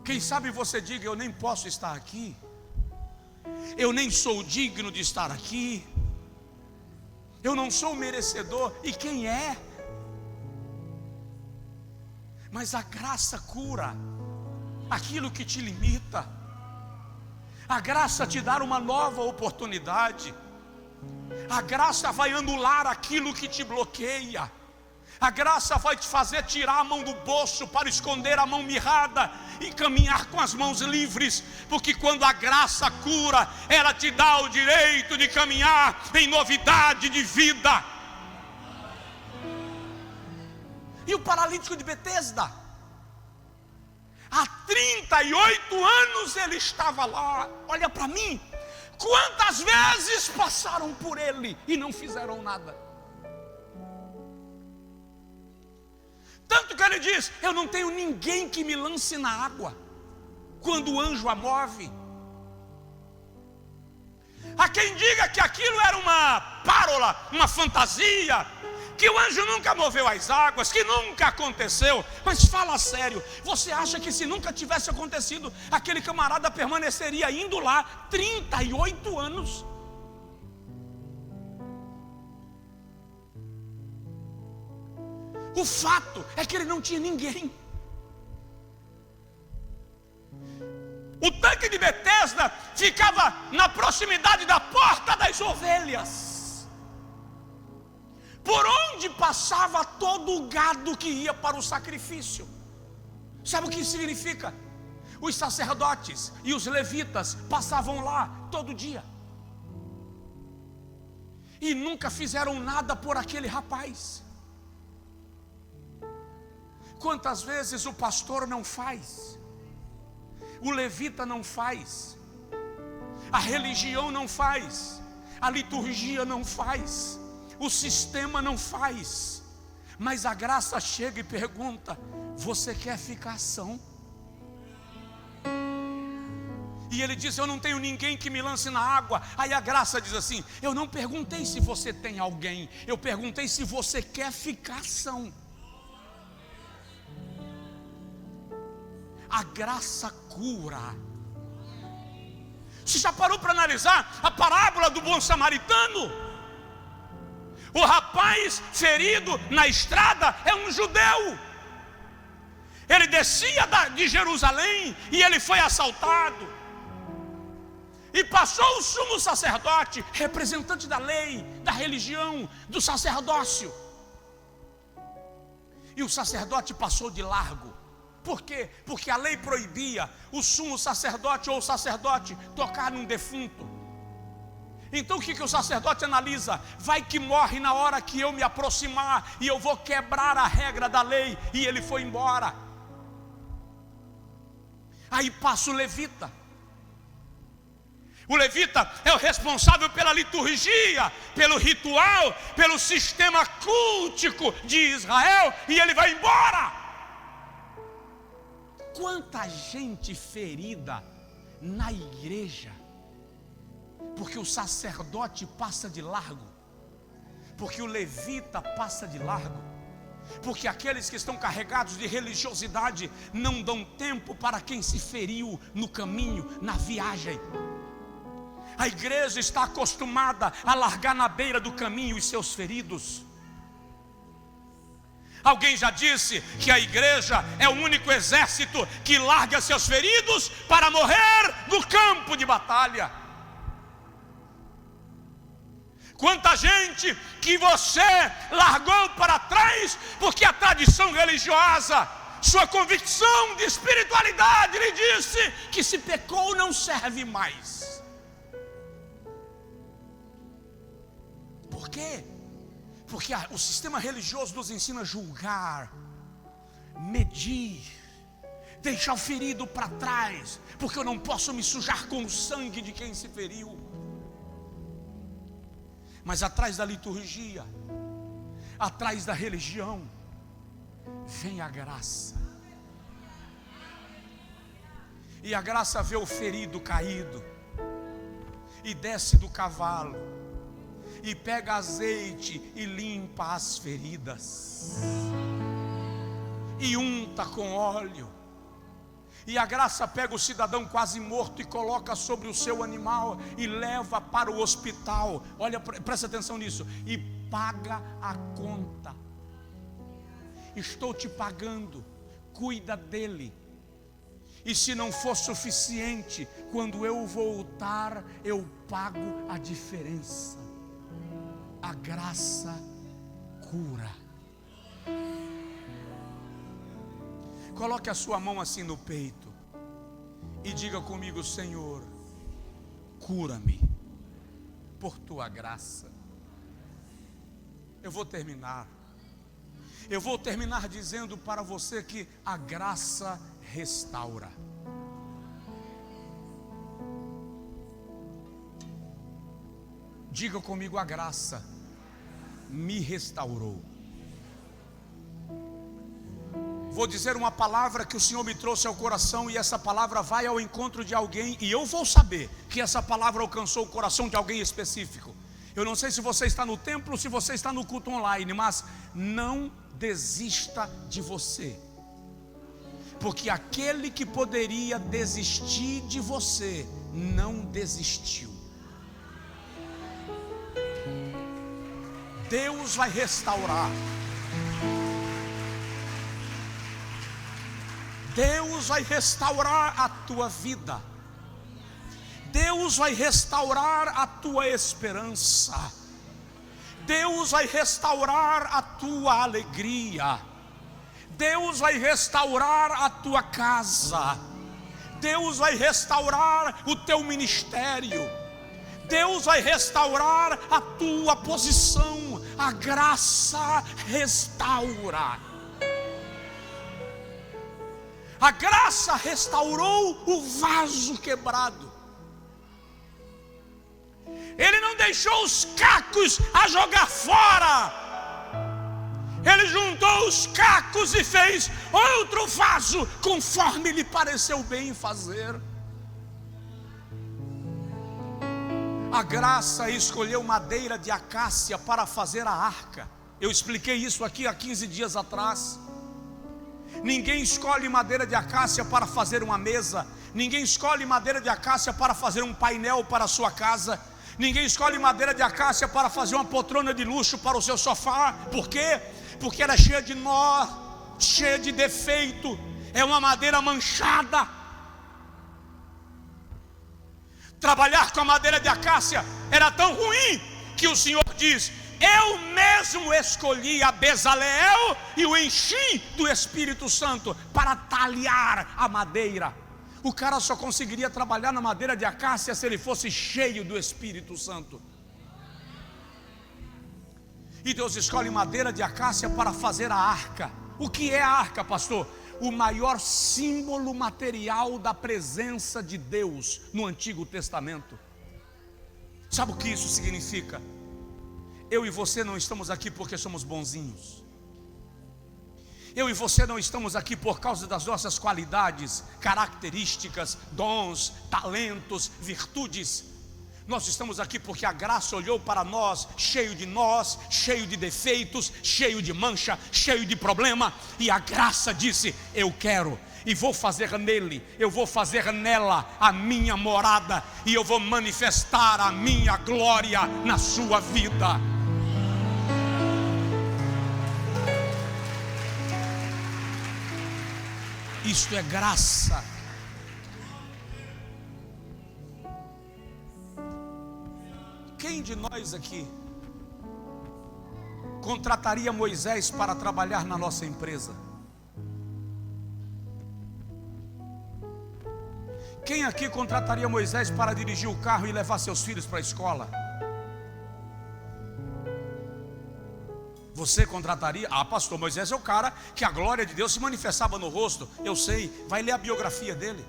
Speaker 1: Quem sabe você diga: eu nem posso estar aqui, eu nem sou digno de estar aqui, eu não sou merecedor. E quem é? Mas a graça cura aquilo que te limita. A graça te dá uma nova oportunidade. A graça vai anular aquilo que te bloqueia. A graça vai te fazer tirar a mão do bolso para esconder a mão mirrada e caminhar com as mãos livres, porque quando a graça cura, ela te dá o direito de caminhar em novidade de vida. E o paralítico de Betesda, há 38 anos ele estava lá. Olha para mim, quantas vezes passaram por ele e não fizeram nada. Tanto que ele diz: eu não tenho ninguém que me lance na água quando o anjo a move. Há quem diga que aquilo era uma párola, uma fantasia, que o anjo nunca moveu as águas, que nunca aconteceu. Mas fala sério, você acha que se nunca tivesse acontecido, aquele camarada permaneceria indo lá 38 anos? O fato é que ele não tinha ninguém. O tanque de Betesda ficava na proximidade da porta das ovelhas, por onde passava todo o gado que ia para o sacrifício. Sabe o que isso significa? Os sacerdotes e os levitas passavam lá todo dia e nunca fizeram nada por aquele rapaz. Quantas vezes o pastor não faz, o levita não faz, a religião não faz, a liturgia não faz, o sistema não faz, mas a graça chega e pergunta: você quer ficar são? E ele diz: eu não tenho ninguém que me lance na água. Aí a graça diz assim: eu não perguntei se você tem alguém, eu perguntei se você quer ficar são. A graça cura. Você já parou para analisar a parábola do bom samaritano? O rapaz ferido na estrada é um judeu. Ele descia de Jerusalém e ele foi assaltado. E passou o sumo sacerdote, representante da lei, da religião, do sacerdócio. E o sacerdote passou de largo. Por quê? Porque a lei proibia o sumo sacerdote ou o sacerdote tocar num defunto. Então o que o sacerdote analisa? Vai que morre na hora que eu me aproximar e eu vou quebrar a regra da lei. E ele foi embora. Aí passa o levita. O levita é o responsável pela liturgia, pelo ritual, pelo sistema cultico de Israel. E ele vai embora. Quanta gente ferida na igreja, porque o sacerdote passa de largo, porque o levita passa de largo, porque aqueles que estão carregados de religiosidade não dão tempo para quem se feriu no caminho, na viagem. A igreja está acostumada a largar na beira do caminho os seus feridos. Alguém já disse que a igreja é o único exército que larga seus feridos para morrer no campo de batalha. Quanta gente que você largou para trás porque a tradição religiosa, sua convicção de espiritualidade lhe disse que se pecou não serve mais. Por quê? Porque o sistema religioso nos ensina a julgar, medir, deixar o ferido para trás, porque eu não posso me sujar com o sangue de quem se feriu. Mas atrás da liturgia, Atrás da religião vem a graça. E a graça vê o ferido caído e desce do cavalo e pega azeite e limpa as feridas e unta com óleo. E a graça pega o cidadão quase morto e coloca sobre o seu animal e leva para o hospital. Olha, presta atenção nisso. E paga a conta. Estou te pagando, cuida dele. E se não for suficiente, quando eu voltar, eu pago a diferença. A graça cura. Coloque a sua mão assim no peito e diga comigo: Senhor, cura-me por tua graça. Eu vou terminar dizendo para você que a graça restaura. Diga comigo: a graça me restaurou. Vou dizer uma palavra que o Senhor me trouxe ao coração, e essa palavra vai ao encontro de alguém, e eu vou saber que essa palavra alcançou o coração de alguém específico. Eu não sei se você está no templo, se você está no culto online, mas não desista de você, porque aquele que poderia desistir de você não desistiu. Deus vai restaurar. Deus vai restaurar a tua vida. Deus vai restaurar a tua esperança. Deus vai restaurar a tua alegria. Deus vai restaurar a tua casa. Deus vai restaurar o teu ministério. Deus vai restaurar a tua posição. A graça restaura. A graça restaurou o vaso quebrado. Ele não deixou os cacos a jogar fora. Ele juntou os cacos e fez outro vaso conforme lhe pareceu bem fazer. A graça escolheu madeira de acácia para fazer a arca. Eu expliquei isso aqui há 15 dias atrás. Ninguém escolhe madeira de acácia para fazer uma mesa. Ninguém escolhe madeira de acácia para fazer um painel para a sua casa. Ninguém escolhe madeira de acácia para fazer uma poltrona de luxo para o seu sofá. Por quê? Porque ela é cheia de nó, cheia de defeito. É uma madeira manchada. Trabalhar com a madeira de acácia era tão ruim que o Senhor diz: eu mesmo escolhi a Bezaleel e o enchi do Espírito Santo para talhar a madeira. O cara só conseguiria trabalhar na madeira de acácia se ele fosse cheio do Espírito Santo. E Deus escolhe madeira de acácia para fazer a arca. O que é a arca, pastor? O maior símbolo material da presença de Deus no Antigo Testamento. Sabe o que isso significa? Eu e você não estamos aqui porque somos bonzinhos. Eu e você não estamos aqui por causa das nossas qualidades, características, dons, talentos, virtudes. Nós estamos aqui porque a graça olhou para nós, cheio de defeitos, cheio de mancha, cheio de problema. E a graça disse: eu quero e vou fazer nele, eu vou fazer nela a minha morada, e eu vou manifestar a minha glória na sua vida. Isto é graça. Quem de nós aqui contrataria Moisés para trabalhar na nossa empresa? Quem aqui contrataria Moisés para dirigir o carro e levar seus filhos para a escola? Você contrataria? Ah, pastor, Moisés é o cara que a glória de Deus se manifestava no rosto. Eu sei, vai ler a biografia dele.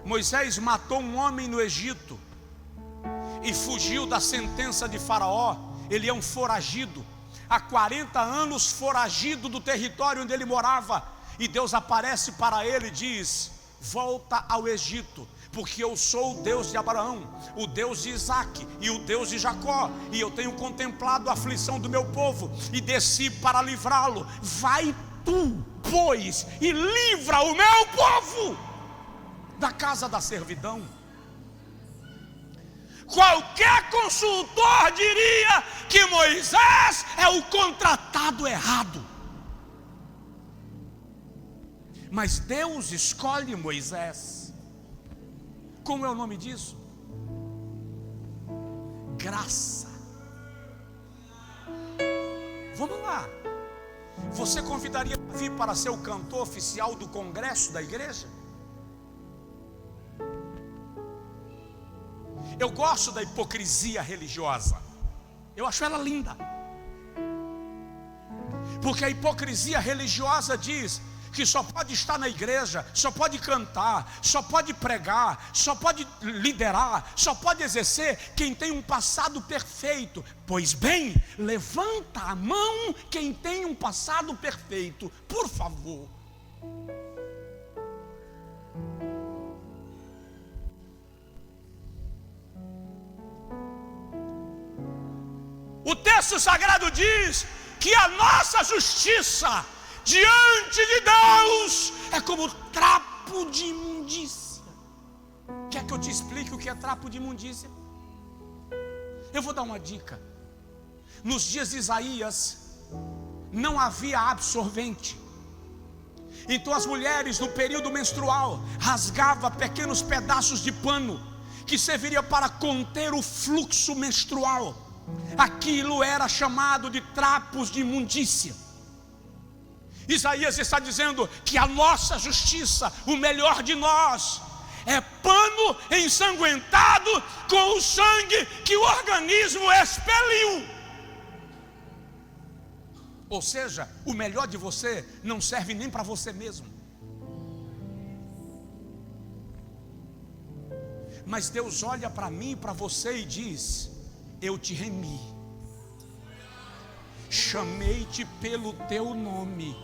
Speaker 1: Moisés matou um homem no Egito e fugiu da sentença de Faraó ele é um foragido, há 40 anos foragido do território onde ele morava, e Deus aparece para ele e diz: volta ao Egito, porque eu sou o Deus de Abraão, o Deus de Isaque e o Deus de Jacó, e eu tenho contemplado a aflição do meu povo e desci para livrá-lo. Vai tu, pois, e livra o meu povo da casa da servidão. Qualquer consultor diria que Moisés é o contratado errado, mas Deus escolhe Moisés. Como é o nome disso? Graça. Vamos lá. Você convidaria Davi para ser o cantor oficial do congresso da igreja? Eu gosto da hipocrisia religiosa. Eu acho ela linda. Porque a hipocrisia religiosa diz que só pode estar na igreja, só pode cantar, só pode pregar, só pode liderar, só pode exercer quem tem um passado perfeito. Pois bem, levanta a mão quem tem um passado perfeito, por favor. O texto sagrado diz que a nossa justiça diante de Deus é como trapo de imundícia. Quer que eu te explique o que é trapo de imundícia? Eu vou dar uma dica. Nos dias de Isaías não havia absorvente. Então as mulheres no período menstrual rasgavam pequenos pedaços de pano que serviria para conter o fluxo menstrual. Aquilo era chamado de trapos de imundícia. Isaías está dizendo que a nossa justiça, o melhor de nós, é pano ensanguentado com o sangue que o organismo expeliu. Ou seja, o melhor de você não serve nem para você mesmo. Mas Deus olha para mim e para você e diz: eu te remi, chamei-te pelo teu nome,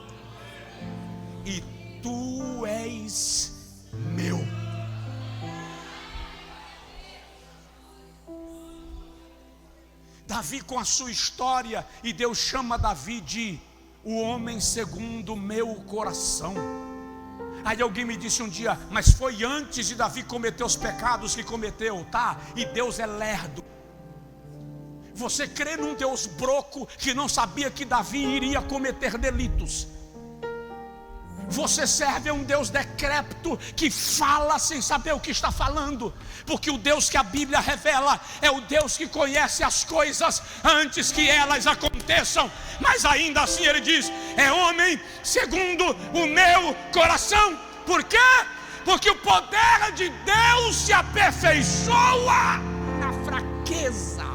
Speaker 1: e tu és meu. Davi com a sua história, e Deus chama Davi de o homem segundo o meu coração. Aí alguém me disse um dia: mas foi antes de Davi cometer os pecados que cometeu, tá? E Deus é lerdo. Você crê num Deus broco que não sabia que Davi iria cometer delitos? Você serve a um Deus decrépito que fala sem saber o que está falando, porque o Deus que a Bíblia revela é o Deus que conhece as coisas antes que elas aconteçam. Mas ainda assim ele diz: é homem segundo o meu coração. Por quê? Porque o poder de Deus se aperfeiçoa na fraqueza.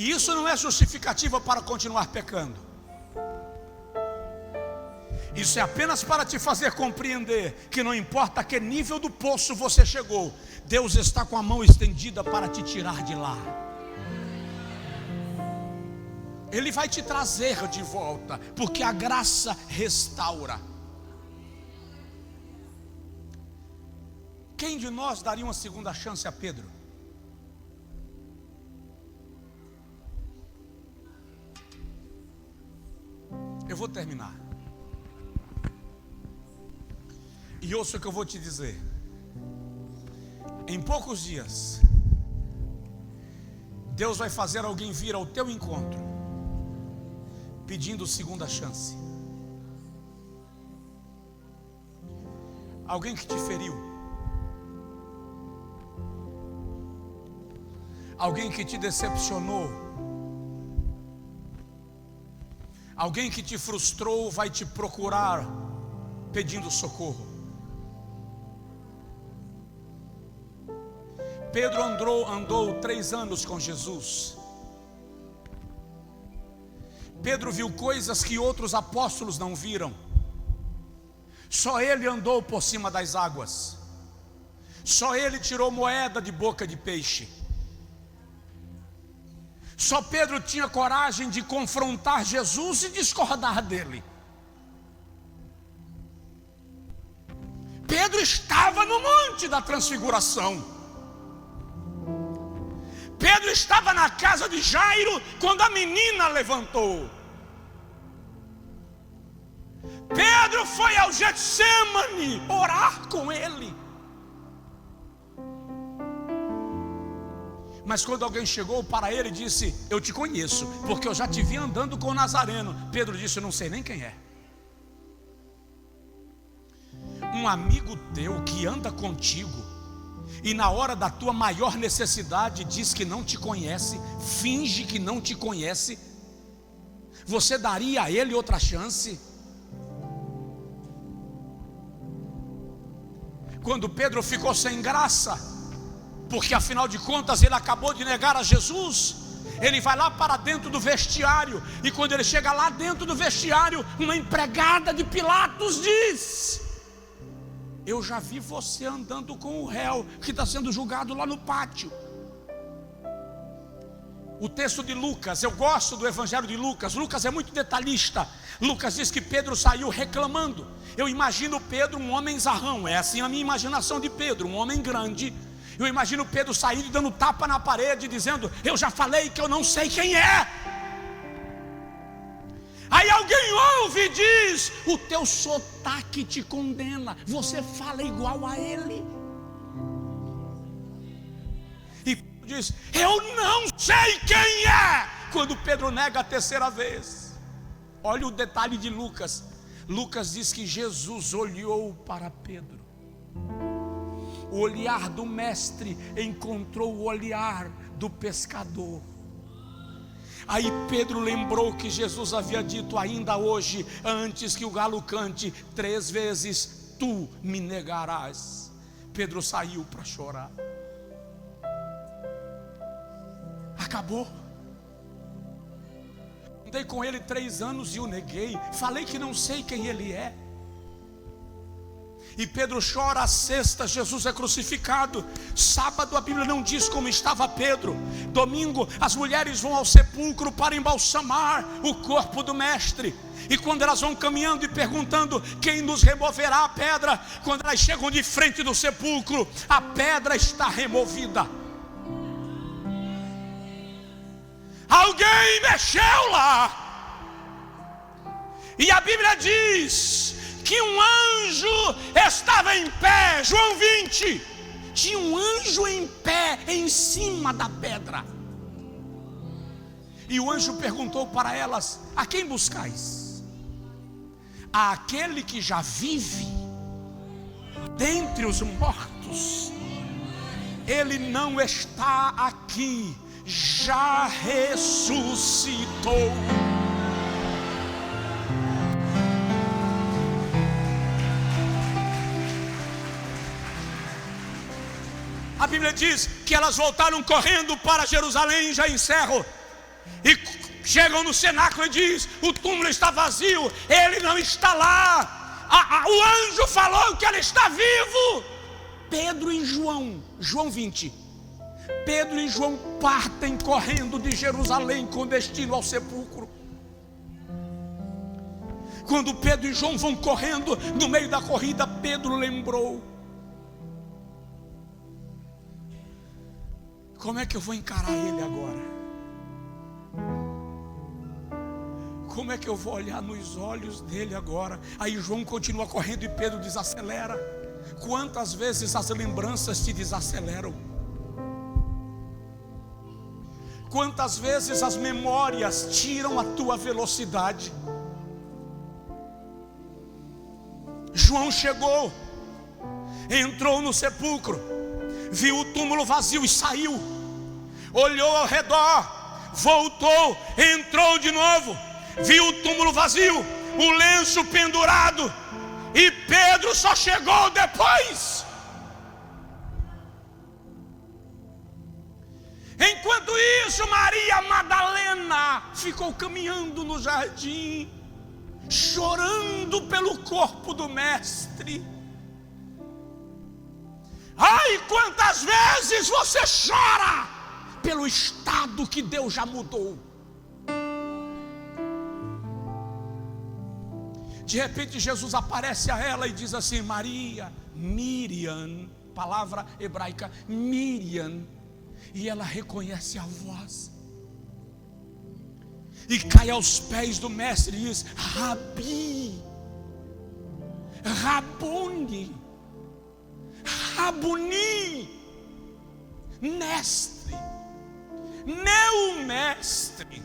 Speaker 1: E isso não é justificativa para continuar pecando. Isso é apenas para te fazer compreender que não importa a que nível do poço você chegou, Deus está com a mão estendida para te tirar de lá. Ele vai te trazer de volta, porque a graça restaura. Quem de nós daria uma segunda chance a Pedro? Eu vou terminar. E ouça o que eu vou te dizer. Em poucos dias, Deus vai fazer alguém vir ao teu encontro pedindo segunda chance. Alguém que te feriu, alguém que te decepcionou, alguém que te frustrou vai te procurar pedindo socorro. Pedro andou 3 anos com Jesus. Pedro viu coisas que outros apóstolos não viram. Só ele andou por cima das águas. Só ele tirou moeda de boca de peixe. Só Pedro tinha coragem de confrontar Jesus e discordar dele. Pedro estava no Monte da Transfiguração. Pedro estava na casa de Jairo quando a menina levantou. Pedro foi ao Getsemane orar com ele. Mas quando alguém chegou para ele e disse: eu te conheço, porque eu já te vi andando com o Nazareno, Pedro disse: eu não sei nem quem é. Um amigo teu que anda contigo e na hora da tua maior necessidade diz que não te conhece, finge que não te conhece, você daria a ele outra chance? Quando Pedro ficou sem graça, porque afinal de contas ele acabou de negar a Jesus, ele vai lá para dentro do vestiário, e quando ele chega lá dentro do vestiário, uma empregada de Pilatos diz: eu já vi você andando com o réu que está sendo julgado lá no pátio. O texto de Lucas, eu gosto do evangelho de Lucas. Lucas é muito detalhista. Lucas diz que Pedro saiu reclamando. Eu imagino Pedro um homem zarrão, é assim a minha imaginação de Pedro, um homem grande. Eu imagino Pedro saindo e dando tapa na parede, dizendo: eu já falei que eu não sei quem é. Aí alguém ouve e diz: o teu sotaque te condena, você fala igual a ele. E Pedro diz: eu não sei quem é. Quando Pedro nega a terceira vez, olha o detalhe de Lucas. Lucas diz que Jesus olhou para Pedro. O olhar do mestre encontrou o olhar do pescador. Aí Pedro lembrou que Jesus havia dito: ainda hoje, antes que o galo cante 3 vezes, tu me negarás. Pedro saiu para chorar. Acabou. Andei com ele 3 anos e o neguei. Falei que não sei quem ele é. E Pedro chora. A sexta, Jesus é crucificado. Sábado a Bíblia não diz como estava Pedro. Domingo as mulheres vão ao sepulcro para embalsamar o corpo do mestre. E quando elas vão caminhando e perguntando: quem nos removerá a pedra? Quando elas chegam de frente do sepulcro, a pedra está removida. Alguém mexeu lá. E a Bíblia diz que um anjo estava em pé. João 20. Tinha um anjo em pé em cima da pedra. E o anjo perguntou para elas: a quem buscais? Àquele que já vive dentre os mortos. Ele não está aqui, já ressuscitou. A Bíblia diz que elas voltaram correndo para Jerusalém. Já encerro. E chegam no cenáculo e diz: o túmulo está vazio, ele não está lá. O anjo falou que ele está vivo. Pedro e João, João 20. Pedro e João partem correndo de Jerusalém com destino ao sepulcro. Quando Pedro e João vão correndo, no meio da corrida, Pedro lembrou: como é que eu vou encarar ele agora? Como é que eu vou olhar nos olhos dele agora? Aí João continua correndo e Pedro desacelera. Quantas vezes as lembranças te desaceleram? Quantas vezes as memórias tiram a tua velocidade? João chegou, entrou no sepulcro, viu o túmulo vazio e saiu. Olhou ao redor, voltou, entrou de novo, viu o túmulo vazio, o lenço pendurado. E Pedro só chegou depois. Enquanto isso, Maria Madalena ficou caminhando no jardim, chorando pelo corpo do mestre. Ai, Ai, quantas vezes você chora pelo estado que Deus já mudou. De repente Jesus aparece a ela e diz assim: Maria, Miriam, palavra hebraica Miriam, e ela reconhece a voz e cai aos pés do mestre e diz: Rabi, Rabuni, Rabuni, mestre, meu mestre,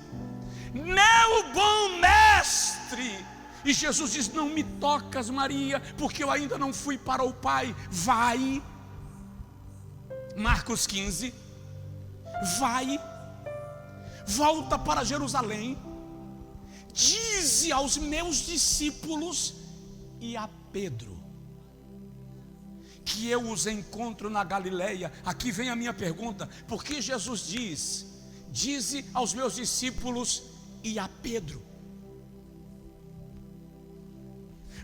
Speaker 1: meu bom mestre. E Jesus diz: não me tocas, Maria, porque eu ainda não fui para o Pai. Vai, Marcos 15, vai, volta para Jerusalém, dize aos meus discípulos e a Pedro que eu os encontro na Galileia. Aqui vem a minha pergunta: por que Jesus dize aos meus discípulos e a Pedro?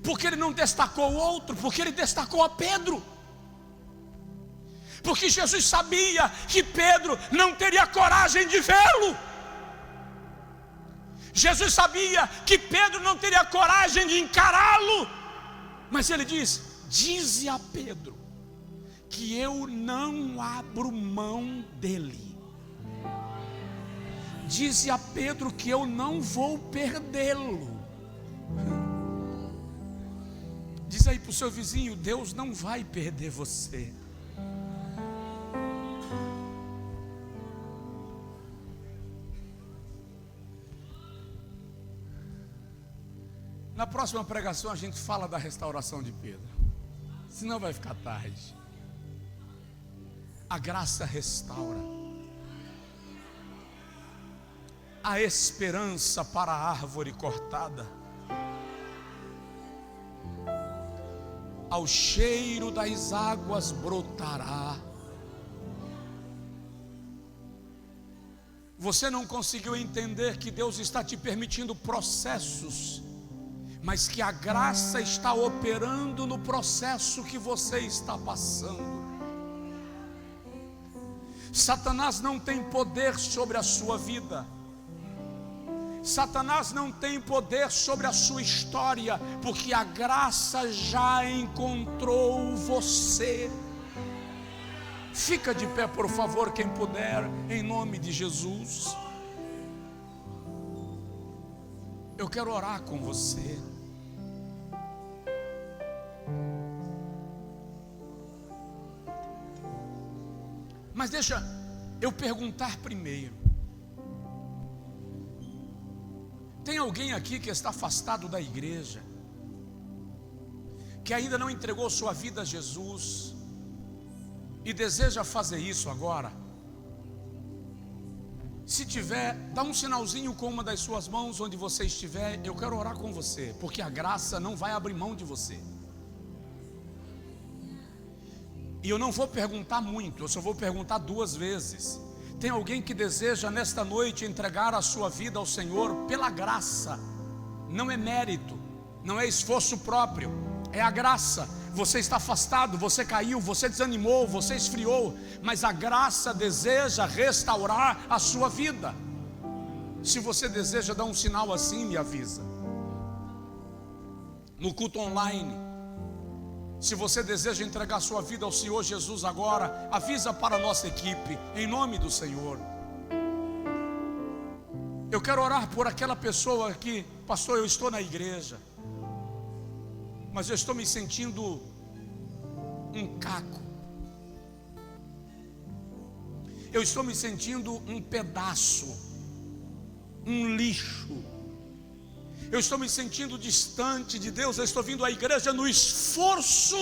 Speaker 1: Porque ele não destacou o outro, porque ele destacou a Pedro. Porque Jesus sabia que Pedro não teria coragem de vê-lo. Jesus sabia que Pedro não teria coragem de encará-lo. Mas ele diz: dize a Pedro que eu não abro mão dele. Dize a Pedro que eu não vou perdê-lo. Diz aí para o seu vizinho: Deus não vai perder você. Na próxima pregação a gente fala da restauração de Pedro, senão vai ficar tarde. A graça restaura. A esperança para a árvore cortada. Ao cheiro das águas brotará. Você não conseguiu entender que Deus está te permitindo processos, mas que a graça está operando no processo que você está passando. Satanás não tem poder sobre a sua vida. Satanás não tem poder sobre a sua história, porque a graça já encontrou você. Fica de pé, por favor, quem puder, em nome de Jesus. Eu quero orar com você. Mas deixa eu perguntar primeiro: tem alguém aqui que está afastado da igreja, que ainda não entregou sua vida a Jesus e deseja fazer isso agora? Se tiver, dá um sinalzinho com uma das suas mãos onde você estiver. Eu quero orar com você, porque a graça não vai abrir mão de você. E eu não vou perguntar muito, eu só vou perguntar 2 vezes. Tem alguém que deseja nesta noite entregar a sua vida ao Senhor pela graça? Não é mérito, não é esforço próprio, é a graça. Você está afastado, você caiu, você desanimou, você esfriou, mas a graça deseja restaurar a sua vida. Se você deseja dar um sinal assim, me avisa. No culto online, se você deseja entregar sua vida ao Senhor Jesus agora, avisa para a nossa equipe, em nome do Senhor. Eu quero orar por aquela pessoa que: pastor, eu estou na igreja, mas eu estou me sentindo um caco. Eu estou me sentindo um pedaço, um lixo. Eu estou me sentindo distante de Deus. Eu estou vindo à igreja no esforço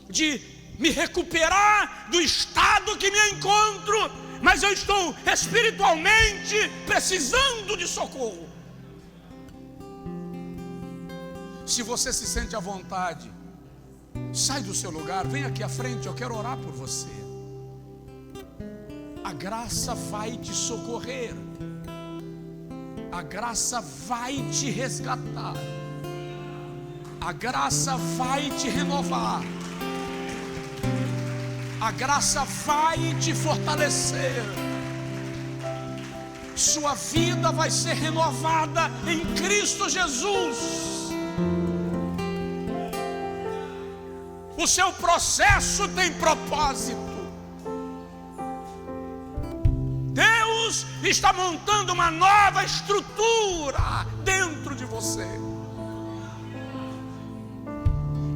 Speaker 1: de me recuperar do estado que me encontro, mas eu estou espiritualmente precisando de socorro. Se você se sente à vontade, sai do seu lugar, vem aqui à frente, eu quero orar por você. A graça vai te socorrer. A graça vai te resgatar. A graça vai te renovar. A graça vai te fortalecer. Sua vida vai ser renovada em Cristo Jesus. O seu processo tem propósito. Deus está montando uma nova estrutura dentro de você.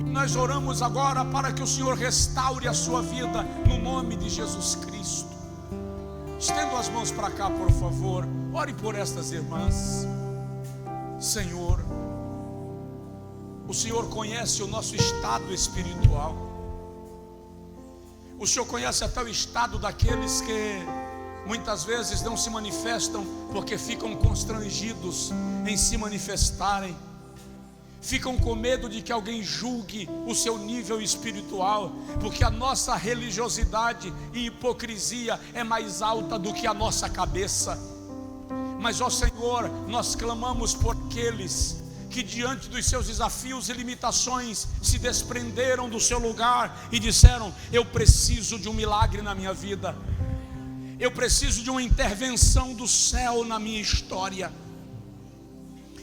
Speaker 1: Nós oramos agora para que o Senhor restaure a sua vida no nome de Jesus Cristo. Estenda as mãos para cá, por favor. Ore por estas irmãs. Senhor, o Senhor conhece o nosso estado espiritual. O Senhor conhece até o estado daqueles que muitas vezes não se manifestam porque ficam constrangidos em se manifestarem. Ficam com medo de que alguém julgue o seu nível espiritual, porque a nossa religiosidade e hipocrisia é mais alta do que a nossa cabeça. Mas, ó Senhor, nós clamamos por aqueles que diante dos seus desafios e limitações se desprenderam do seu lugar e disseram: eu preciso de um milagre na minha vida, eu preciso de uma intervenção do céu na minha história.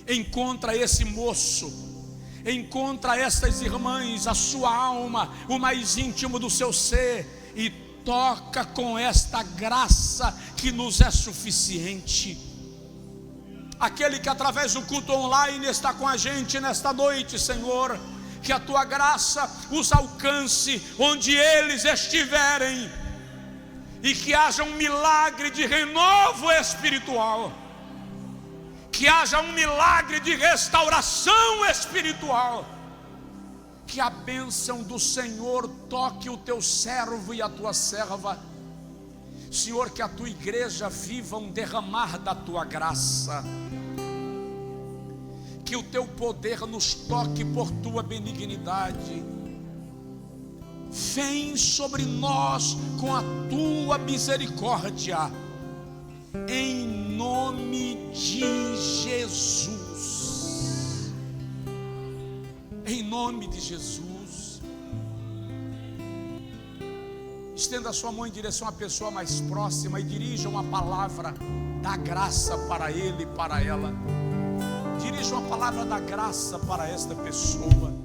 Speaker 1: Encontra esse moço, encontra estas irmãs, a sua alma, o mais íntimo do seu ser, e toca com esta graça que nos é suficiente. Aquele que através do culto online está com a gente nesta noite, Senhor, que a tua graça os alcance onde eles estiverem, e que haja um milagre de renovo espiritual, que haja um milagre de restauração espiritual, que a bênção do Senhor toque o teu servo e a tua serva. Senhor, que a tua igreja viva um derramar da tua graça, que o teu poder nos toque por tua benignidade. Vem sobre nós com a tua misericórdia, em nome de Jesus. Em nome de Jesus. Estenda a sua mão em direção à pessoa mais próxima e dirija uma palavra da graça para ele e para ela. Dirija uma palavra da graça para esta pessoa.